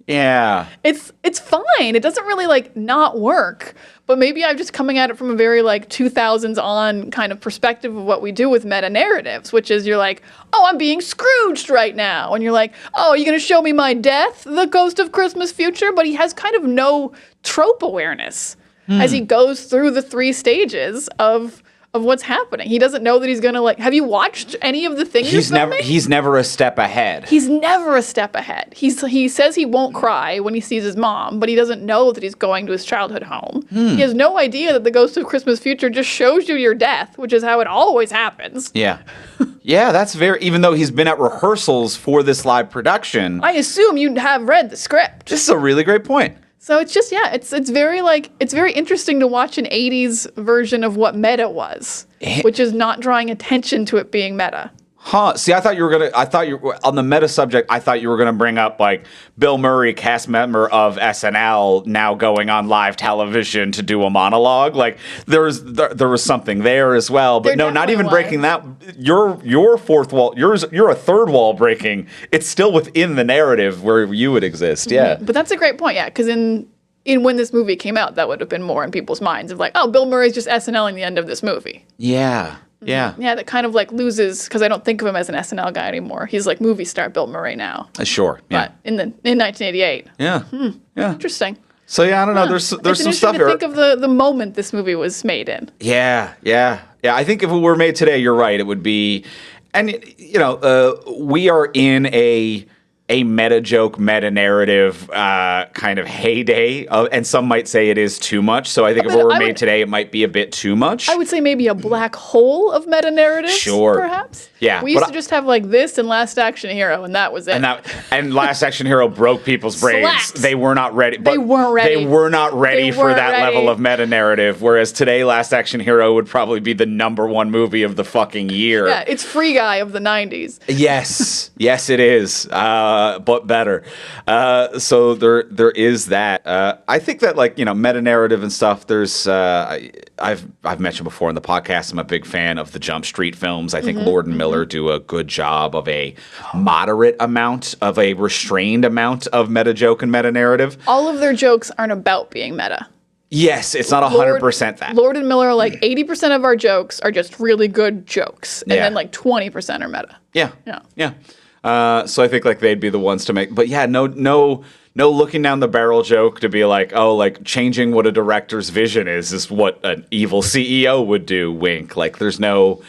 Yeah. It's fine. It doesn't really not work. But maybe I'm just coming at it from a very 2000s on kind of perspective of what we do with meta narratives, which is you're like, oh, I'm being Scrooged right now. And you're like, oh, are you going to show me my death, the ghost of Christmas future? But he has kind of no trope awareness as he goes through the three stages of of what's happening. He doesn't know that he's gonna have you watched any of the things He's never a step ahead. He's never a step ahead. He says he won't cry when he sees his mom, but he doesn't know that he's going to his childhood home. He has no idea that the Ghost of Christmas Future just shows you your death, which is how it always happens. Yeah. Yeah, that's even though he's been at rehearsals for this live production. I assume you have read the script. This is a really great point. So it's just, it's very interesting to watch an 80s version of what meta was, which is not drawing attention to it being meta. Huh. See, I thought you were on the meta subject, I thought you were going to bring up like Bill Murray, cast member of SNL, now going on live television to do a monologue. Like there was something there as well, but no, not even breaking that. Your fourth wall, you're a third wall breaking. It's still within the narrative where you would exist. Yeah. But that's a great point. Yeah. Because in when this movie came out, that would have been more in people's minds of like, oh, Bill Murray's just SNL in the end of this movie. Yeah. Yeah. Yeah, that kind of like loses, because I don't think of him as an SNL guy anymore. He's like movie star Bill Murray now. Sure. Yeah. But in 1988. Yeah. Yeah. Interesting. So yeah, I don't know. There's some stuff here. Think of the moment this movie was made in. Yeah. Yeah. Yeah. I think if it were made today, you're right. It would be, and we are in a meta joke, meta narrative kind of heyday, and some might say it is too much. So I think if it were made today, it might be a bit too much. I would say maybe a black hole of meta narratives. Sure, perhaps. Yeah, we used to just have like this and Last Action Hero, and that was it. And Last Action Hero broke people's brains. Slaps. They were not ready. They weren't ready. They were not ready for that level of meta narrative. Whereas today, Last Action Hero would probably be the #1 movie of the fucking year. Yeah, it's Free Guy of the 90s. Yes, yes, it is, but better. So there is that. I think that meta narrative and stuff. There's I've mentioned before in the podcast. I'm a big fan of the Jump Street films. I think Lord and Miller do a good job of a moderate amount, of a restrained amount of meta joke and meta narrative. All of their jokes aren't about being meta. Yes, it's not 100% that. Lord and Miller, 80% of our jokes are just really good jokes, and then 20% are meta. Yeah. So I think they'd be the ones to make, but yeah, no looking down the barrel joke to be changing what a director's vision is what an evil CEO would do. Wink. There's no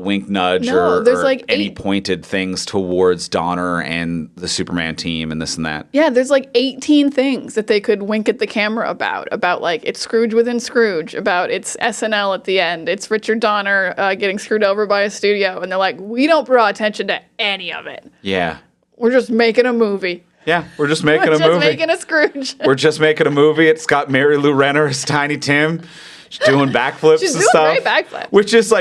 wink nudge or any pointed things towards Donner and the Superman team and this and that. Yeah, there's 18 things that they could wink at the camera about it's Scrooge within Scrooge, about it's SNL at the end, it's Richard Donner getting screwed over by a studio, and they're like, we don't draw attention to any of it. Yeah. We're just making a movie. Yeah, we're just making a movie. We're just making a Scrooge. We're just making a movie. It's got Mary Lou Renner as Tiny Tim. She's doing backflips She's and doing stuff. Great backflips. Which is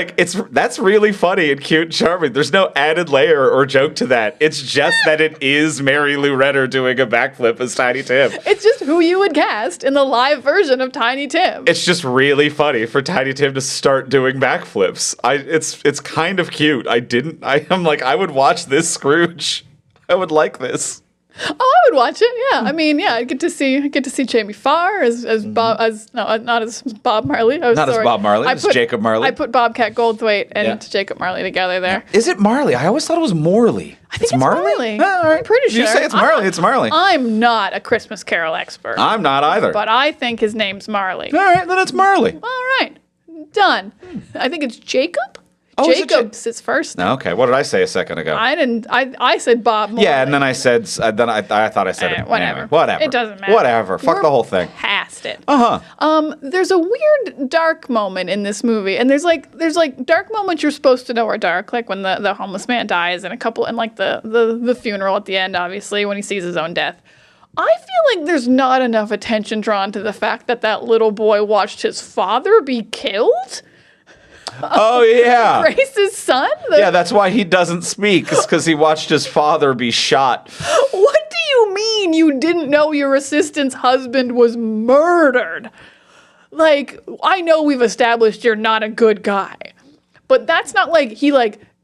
that's really funny and cute and charming. There's no added layer or joke to that. It's just that it is Mary Lou Renner doing a backflip as Tiny Tim. It's just who you would cast in the live version of Tiny Tim. It's just really funny for Tiny Tim to start doing backflips. It's kind of cute. I'm like, I would watch this Scrooge. I would like this. Oh, I would watch it. Yeah, I mean, yeah, I get to see Jamie Farr as Bob not as Bob Marley. As Bob Marley. It's Jacob Marley. I put Bobcat Goldthwait and Jacob Marley together there. Is it Marley? I always thought it was Morley. I think it's Marley. All right. I'm pretty sure. You say it's Marley. It's Marley. I'm not a Christmas Carol expert. I'm not either. But I think his name's Marley. All right, then it's Marley. All right, done. I think it's Jacob. Oh, Jacob's his first name. Okay, what did I say a second ago? I didn't. I said Bob Marley. Yeah, and then I said. I thought I said it. Whatever. Anyway, whatever. It doesn't matter. Whatever. Fuck the whole thing. Past it. There's a weird dark moment in this movie, and there's dark moments you're supposed to know are dark, like when the homeless man dies, and the funeral at the end, obviously when he sees his own death. I feel like there's not enough attention drawn to the fact that little boy watched his father be killed. Oh, yeah. Grace's son? Yeah, that's why he doesn't speak. It's because he watched his father be shot. What do you mean you didn't know your assistant's husband was murdered? I know we've established you're not a good guy, but that's not he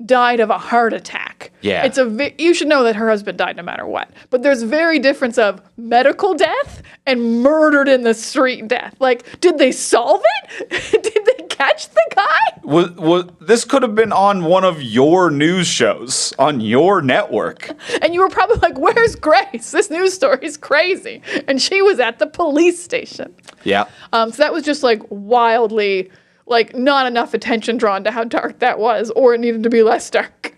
died of a heart attack. Yeah. You should know that her husband died no matter what. But there's very difference of medical death and murdered in the street death. Did they solve it? Did they catch the guy? This could have been on one of your news shows on your network. And you were probably like, where's Grace? This news story's crazy. And she was at the police station. Yeah. So that was just wildly like not enough attention drawn to how dark that was, or it needed to be less dark.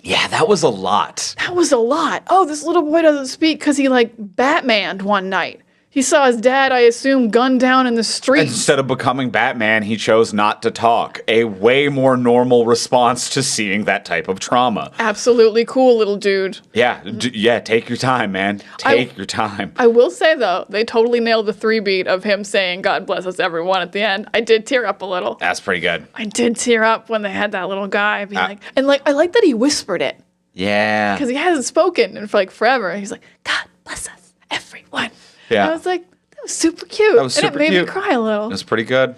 Yeah, that was a lot. That was a lot. Oh, this little boy doesn't speak because he like Batmaned one night. He saw his dad, I assume, gunned down in the street. Instead of becoming Batman, he chose not to talk. A way more normal response to seeing that type of trauma. Absolutely cool, little dude. Yeah, take your time, man. Take your time. I will say, though, they totally nailed the 3-beat of him saying, God bless us, everyone, at the end. I did tear up a little. That's pretty good. I did tear up when they had that little guy be like, and like, I like that he whispered it. Yeah. Because he hasn't spoken in like forever. He's like, God bless us, everyone. Yeah. I was like, that was super cute. That was super and it made cute. me cry a little. That's pretty good.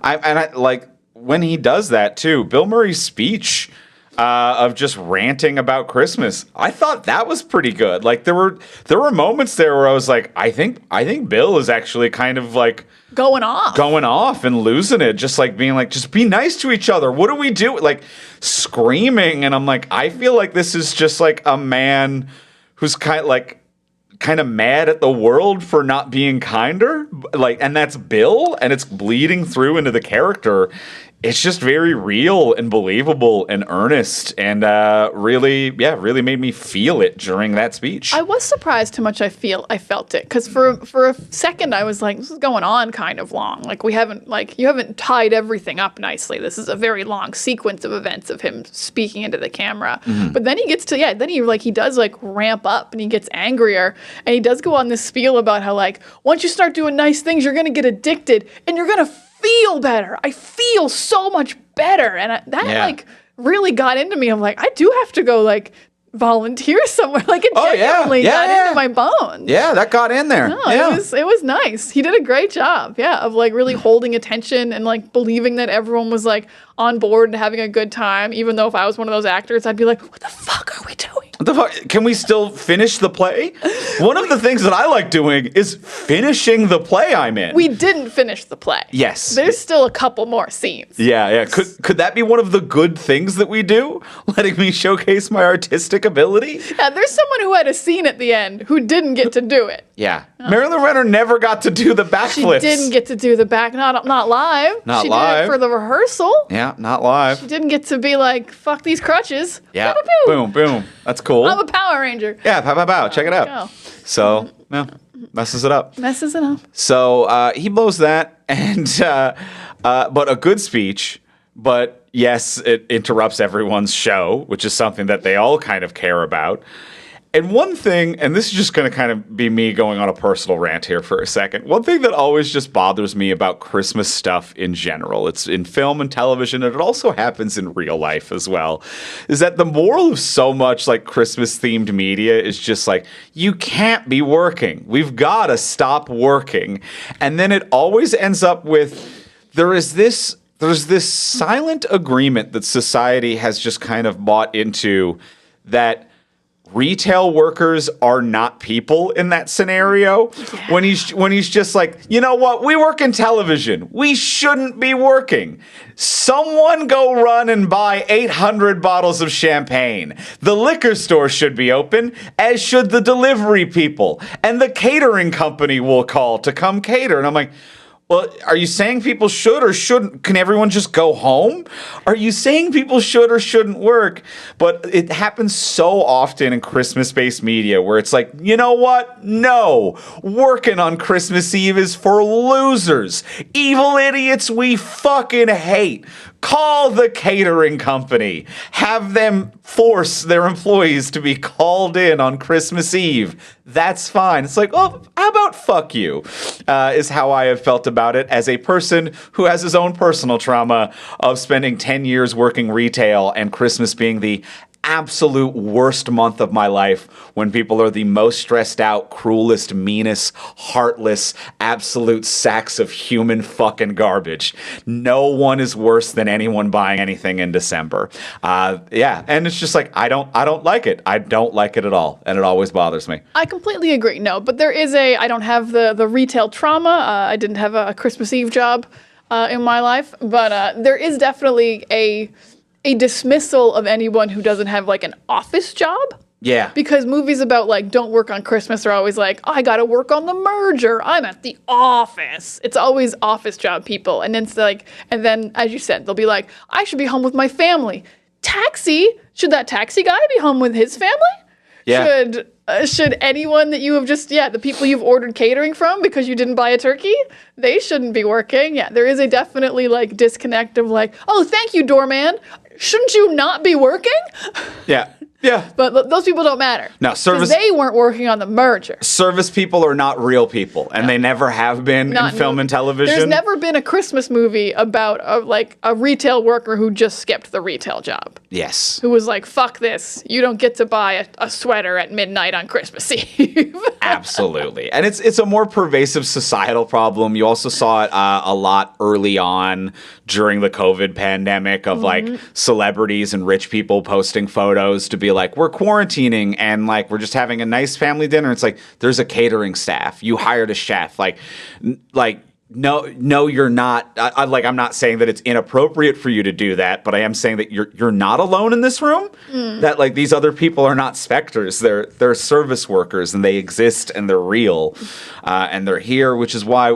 I like when he does that too. Bill Murray's speech of just ranting about Christmas. I thought that was pretty good. Like there were moments there where I was like, I think Bill is actually kind of like going off and losing it. Just like being like, just be nice to each other. What do we do? Like screaming, and I'm like, I feel like this is just like a man who's kind of mad at the world for not being kinder, like, and that's Bill, and it's bleeding through into the character. It's just very real and believable and earnest, and really made me feel it during that speech. I was surprised how much I felt it, because for a second I was like, this is going on kind of long. Like you haven't tied everything up nicely. This is a very long sequence of events of him speaking into the camera. Mm-hmm. But then he gets to he does like ramp up and he gets angrier, and he does go on this spiel about how like once you start doing nice things, you're gonna get addicted and you're gonna feel better. I feel so much better, and that like really got into me. I'm like, I do have to go like volunteer somewhere. Like it genuinely got into my bones. Yeah, that got in there. No, it was nice. He did a great job. Yeah, of like really holding attention and like believing that everyone was like on board and having a good time. Even though if I was one of those actors, I'd be like, what the fuck are we doing? What the fuck? Can we still finish the play? One of the things that I like doing is finishing the play I'm in. We didn't finish the play. Yes. There's still a couple more scenes. Yeah. Could that be one of the good things that we do? Letting me showcase my artistic ability? Yeah, there's someone who had a scene at the end who didn't get to do it. Yeah. Marilyn Renner never got to do the backflips. She didn't get to do the back, not live. Not she live. Did it for the rehearsal. Yeah, not live. She didn't get to be like, fuck these crutches. Yeah. Boom, boom. That's cool. I'm a Power Ranger. Yeah, pow, pow, pow. Check it out. Go. So, messes it up. So he blows that, and but a good speech. But yes, it interrupts everyone's show, which is something that they all kind of care about. And one thing, and this is just going to kind of be me going on a personal rant here for a second. One thing that always just bothers me about Christmas stuff in general, it's in film and television, and it also happens in real life as well, is that the moral of so much like Christmas-themed media is just like, you can't be working. We've got to stop working. And then it always ends up with, there's this silent agreement that society has just kind of bought into that retail workers are not people in that scenario. Yeah. When he's just like, you know what? We work in television. We shouldn't be working. Someone go run and buy 800 bottles of champagne. The liquor store should be open, as should the delivery people. And the catering company will call to come cater. And I'm like, well, are you saying people should or shouldn't? Can everyone just go home? Are you saying people should or shouldn't work? But it happens so often in Christmas-based media where it's like, you know what? No. Working on Christmas Eve is for losers. Evil idiots we fucking hate. Call the catering company. Have them force their employees to be called in on Christmas Eve. That's fine. It's like, oh, how about fuck you? Is how I have felt about it as a person who has his own personal trauma of spending 10 years working retail and Christmas being the absolute worst month of my life when people are the most stressed out, cruelest, meanest, heartless, absolute sacks of human fucking garbage. No one is worse than anyone buying anything in December. And it's just like, I don't like it. I don't like it at all. And it always bothers me. I completely agree. No, but there is I don't have the retail trauma. I didn't have a Christmas Eve job in my life, but there is definitely a dismissal of anyone who doesn't have like an office job Yeah. Because movies about, like, don't work on Christmas are always like, oh, I got to work on the merger. I'm at the office. It's always office job people. And then it's like, and then, as you said, they'll be like, I should be home with my family. Taxi? Should that taxi guy be home with his family? Yeah. Should anyone that you have just, the people you've ordered catering from because you didn't buy a turkey, they shouldn't be working. Yeah, there is a definitely, like, disconnect of, like, oh, thank you, doorman. Shouldn't you not be working? Yeah. Yeah. But those people don't matter. No, service. They weren't working on the merger. Service people are not real people, and they never have been in film and television. There's never been a Christmas movie about a retail worker who just skipped the retail job. Yes. Who was like, fuck this. You don't get to buy a sweater at midnight on Christmas Eve. Absolutely. And it's a more pervasive societal problem. You also saw it a lot early on during the COVID pandemic of like celebrities and rich people posting photos to be like, we're quarantining and like we're just having a nice family dinner. It's like there's a catering staff. You hired a chef. No, you're not. I'm not saying that it's inappropriate for you to do that, but I am saying that you're not alone in this room. That like these other people are not specters. They're service workers and they exist and they're real, and they're here, which is why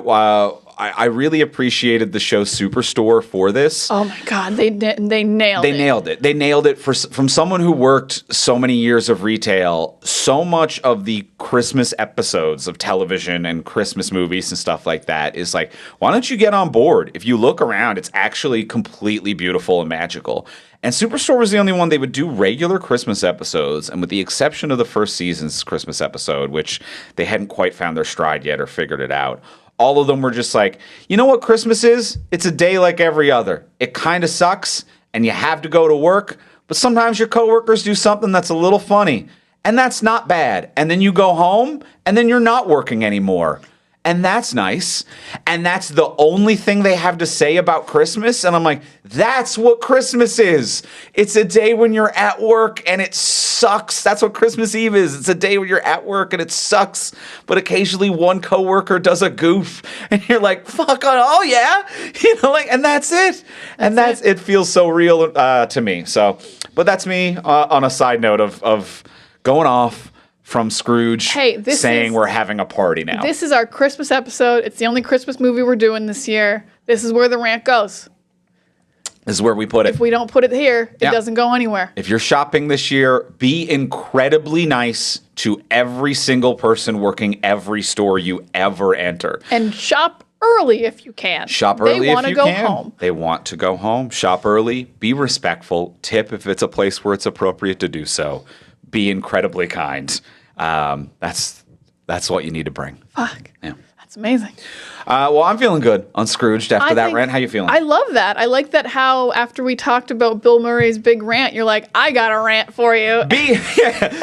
I really appreciated the show Superstore for this. Oh my God, they nailed it. They nailed it from someone who worked so many years of retail. So much of the Christmas episodes of television and Christmas movies and stuff like that is like, why don't you get on board? If you look around, it's actually completely beautiful and magical. And Superstore was the only one they would do regular Christmas episodes, and with the exception of the first season's Christmas episode, which they hadn't quite found their stride yet or figured it out, all of them were just like, you know what Christmas is? It's a day like every other. It kind of sucks, and you have to go to work, but sometimes your coworkers do something that's a little funny, and that's not bad. And then you go home, and then you're not working anymore. And that's nice. And that's the only thing they have to say about Christmas. And I'm like, that's what Christmas is. It's a day when you're at work and it sucks. That's what Christmas Eve is. It's a day when you're at work and it sucks. But occasionally one coworker does a goof and you're like, fuck, oh yeah. And that's it. And it feels so real to me. So, but that's me on a side note of going off from Scrooge saying we're having a party now. This is our Christmas episode. It's the only Christmas movie we're doing this year. This is where the rant goes. This is where we put it. If we don't put it here, it doesn't go anywhere. If you're shopping this year, be incredibly nice to every single person working every store you ever enter. And shop early if you can. Shop early if you can. They want to go home. They want to go home. Shop early. Be respectful. Tip if it's a place where it's appropriate to do so. Be incredibly kind. That's what you need to bring. Fuck. Yeah. That's amazing. Well, I'm feeling good on Scrooged after that rant. How you feeling? I love that. I like that how after we talked about Bill Murray's big rant, you're like, I got a rant for you.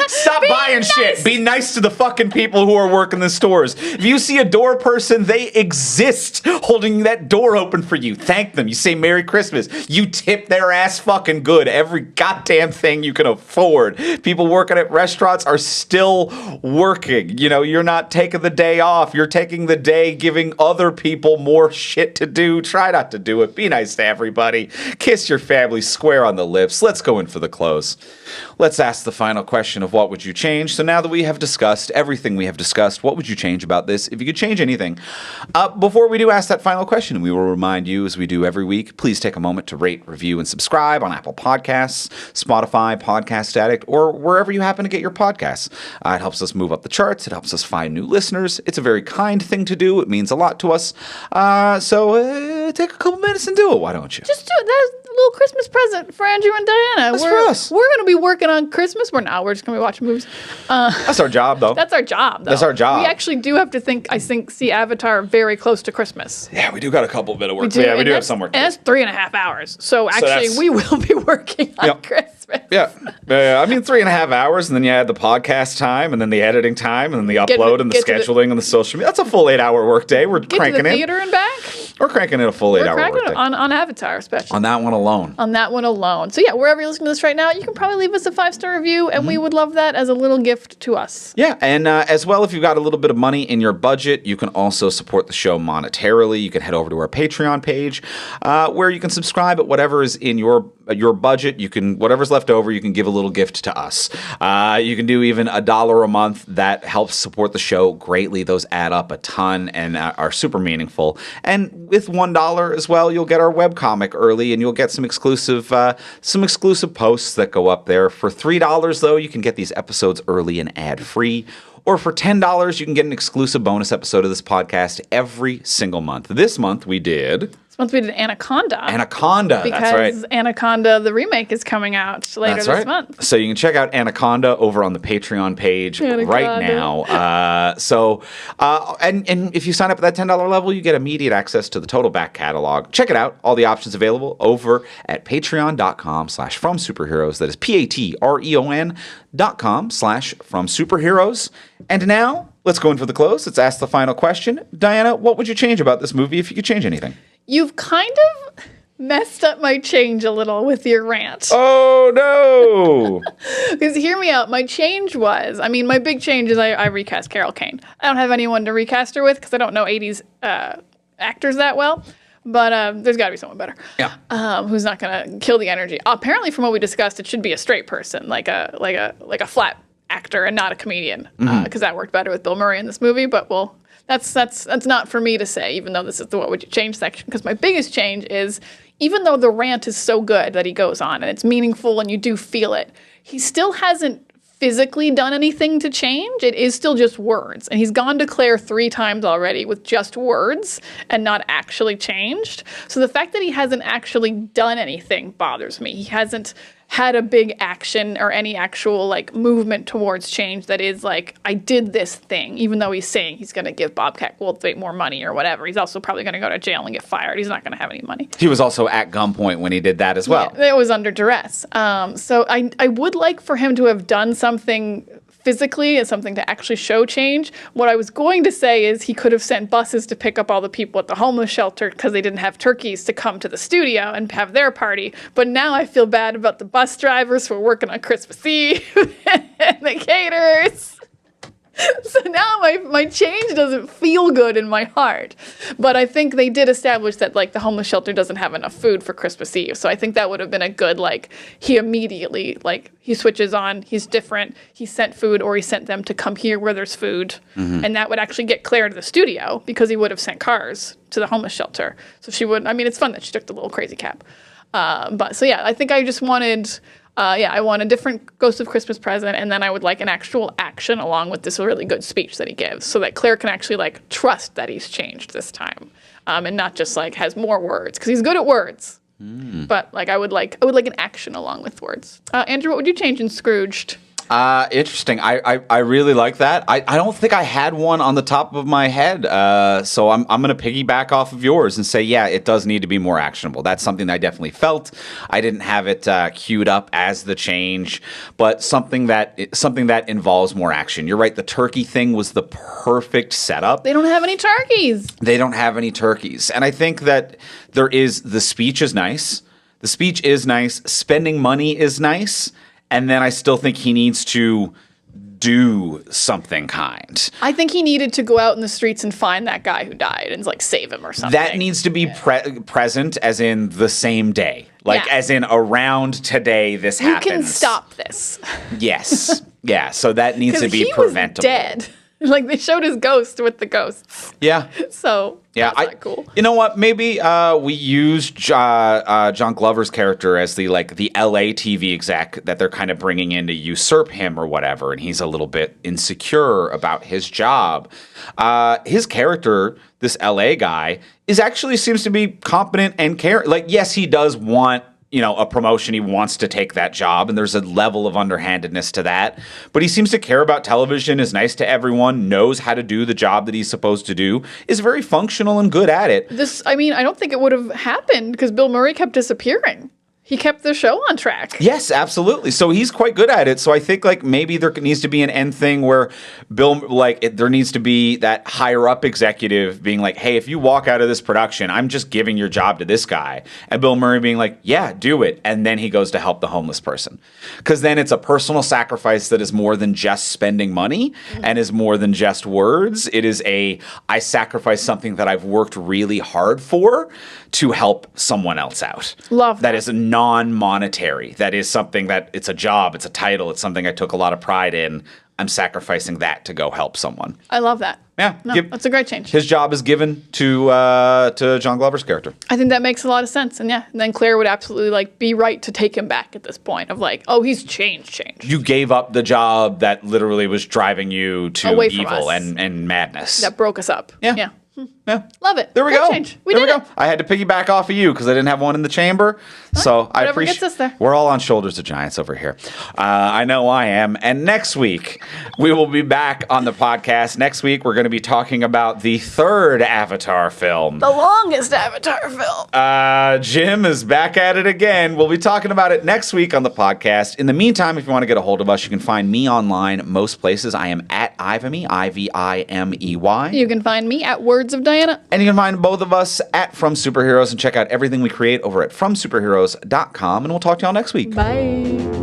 Stop buying nice. shit. Be nice to the fucking people who are working the stores. If you see a door person, they exist holding that door open for you. Thank them. You say Merry Christmas. You tip their ass fucking good. Every goddamn thing you can afford. People working at restaurants are still working. You're not taking the day off. You're taking the day giving other people more shit to do. Try not to do it. Be nice to everybody. Kiss your family square on the lips. Let's go in for the close. Let's ask the final question of what would you change. So now that we have discussed everything we have discussed, what would you change about this if you could change anything? Before we do ask that final question, we will remind you, as we do every week, please take a moment to rate, review, and subscribe on Apple Podcasts, Spotify, Podcast Addict, or wherever you happen to get your podcasts. It helps us move up the charts. It helps us find new listeners. It's a very kind thing to do. It means a lot to us. So take a couple minutes and do it. Why don't you? Just do it. That's a little Christmas present for Andrew and Diana. That's for us. We're going to be working on Christmas. We're just going to be watching movies. That's our job, though. That's our job, though. That's our job. We actually do have to see Avatar very close to Christmas. Yeah, we do got a couple bit of work. We do have some work. And that's 3.5 hours. So actually, we will be working on Christmas. Yeah. I mean, 3.5 hours, and then you add the podcast time, and then the editing time, and then the upload, and the scheduling, and the social media. That's a full 8-hour workday. We're cranking to the theater and back. We're cranking in a full 8-hour workday. On Avatar, especially. On that one alone. So yeah, wherever you're listening to this right now, you can probably leave us a 5-star review, and we would love that as a little gift to us. Yeah, and as well, if you've got a little bit of money in your budget, you can also support the show monetarily. You can head over to our Patreon page, where you can subscribe at whatever is in your your budget, you can, whatever's left over, you can give a little gift to us. You can do even $1 a month. That helps support the show greatly. Those add up a ton and are super meaningful. And with $1 as well, you'll get our webcomic early, and you'll get some exclusive posts that go up there. For $3, though, you can get these episodes early and ad-free. Or for $10, you can get an exclusive bonus episode of this podcast every single month. This month we did Anaconda. Anaconda, that's right. Because Anaconda, the remake, is coming out later this month. So you can check out Anaconda over on the Patreon page right now. And if you sign up at that $10 level, you get immediate access to the total back catalog. Check it out. All the options available over at patreon.com/fromsuperheroes. That is patreon.com/fromsuperheroes. And now, let's go in for the close. Let's ask the final question. Diana, what would you change about this movie if you could change anything? You've kind of messed up my change a little with your rant. Oh, no. Because hear me out. My change was, my big change is I recast Carol Kane. I don't have anyone to recast her with because I don't know 80s actors that well. But there's got to be someone better. Yeah. Who's not going to kill the energy. Apparently, from what we discussed, it should be a straight person, like a flat actor and not a comedian, because that worked better with Bill Murray in this movie. But that's not for me to say, even though this is the what would you change section. Because my biggest change is, even though the rant is so good that he goes on and it's meaningful and you do feel it, he still hasn't physically done anything to change. It is still just words. And he's gone to Claire 3 times already with just words and not actually changed. So the fact that he hasn't actually done anything bothers me. He hasn't had a big action or any actual movement towards change that is I did this thing, even though he's saying he's going to give Bobcat Goldthwait more money or whatever. He's also probably going to go to jail and get fired. He's not going to have any money. He was also at gunpoint when he did that as well. Yeah, it was under duress. So I would like for him to have done something physically as something to actually show change. What I was going to say is he could have sent buses to pick up all the people at the homeless shelter because they didn't have turkeys to come to the studio and have their party. But now I feel bad about the bus drivers who are working on Christmas Eve and the caterers. So now my change doesn't feel good in my heart. But I think they did establish that the homeless shelter doesn't have enough food for Christmas Eve. So I think that would have been a good he immediately he switches on, he's different, he sent food or he sent them to come here where there's food. Mm-hmm. And that would actually get Claire to the studio because he would have sent cars to the homeless shelter. So she would, it's fun that she took the little crazy cab. But I think I just wanted... I want a different Ghost of Christmas Present, and then I would like an actual action along with this really good speech that he gives, so that Claire can actually trust that he's changed this time, and not just has more words, because he's good at words. But I would like an action along with words. Andrew, what would you change in Scrooged? Interesting. I really like that. I don't think I had one on the top of my head. So I'm going to piggyback off of yours and say, yeah, it does need to be more actionable. That's something that I definitely felt. I didn't have it queued up as the change, but something that involves more action. You're right. The turkey thing was the perfect setup. They don't have any turkeys. And I think that the speech is nice. The speech is nice. Spending money is nice. And then I still think he needs to do something kind. I think he needed to go out in the streets and find that guy who died and save him or something. That needs to be present, as in the same day. As in around today this happens. You can stop this. Yes. Yeah, so that needs to be preventable. He was dead. They showed his ghost with the ghosts. Yeah. So that's not cool. You know what? Maybe we use John Glover's character as the LA TV exec that they're kind of bringing in to usurp him or whatever, and he's a little bit insecure about his job. His character, this LA guy, seems to be competent and care. Yes, he does want a promotion. He wants to take that job, and there's a level of underhandedness to that. But he seems to care about television, is nice to everyone, knows how to do the job that he's supposed to do, is very functional and good at it. I don't think it would have happened because Bill Murray kept disappearing. He kept the show on track. Yes, absolutely. So he's quite good at it. So I think maybe there needs to be an end thing where there needs to be that higher up executive being hey, if you walk out of this production, I'm just giving your job to this guy. And Bill Murray being yeah, do it. And then he goes to help the homeless person. Because then it's a personal sacrifice that is more than just spending money and is more than just words. It is I sacrifice something that I've worked really hard for to help someone else out. Love that. That is non-monetary. That is something that it's a job, it's a title, it's something I took a lot of pride in. I'm sacrificing that to go help someone. I love that. Yeah, no, that's a great change. His job is given to John Glover's character. I think that makes a lot of sense, and then Claire would absolutely like be right to take him back at this point of like, oh, he's changed. You gave up the job that literally was driving you to away from evil us. and madness. That broke us up. Yeah. Yeah. Love it. There we Great go. Change. We there did we go. it. I had to piggyback off of you because I didn't have one in the chamber. So I appreciate. Gets us there. We're all on shoulders of giants over here. I know I am. And next week we will be back on the podcast. Next week we're going to be talking about the third Avatar film. The longest Avatar film. Jim is back at it again. We'll be talking about it next week on the podcast. In the meantime, if you want to get a hold of us, you can find me online most places. I am at Ivimey, Ivimey. You can find me at Words of Diana. And you can find both of us at From Superheroes and check out everything we create over at FromSuperheroes.com. And we'll talk to y'all next week. Bye.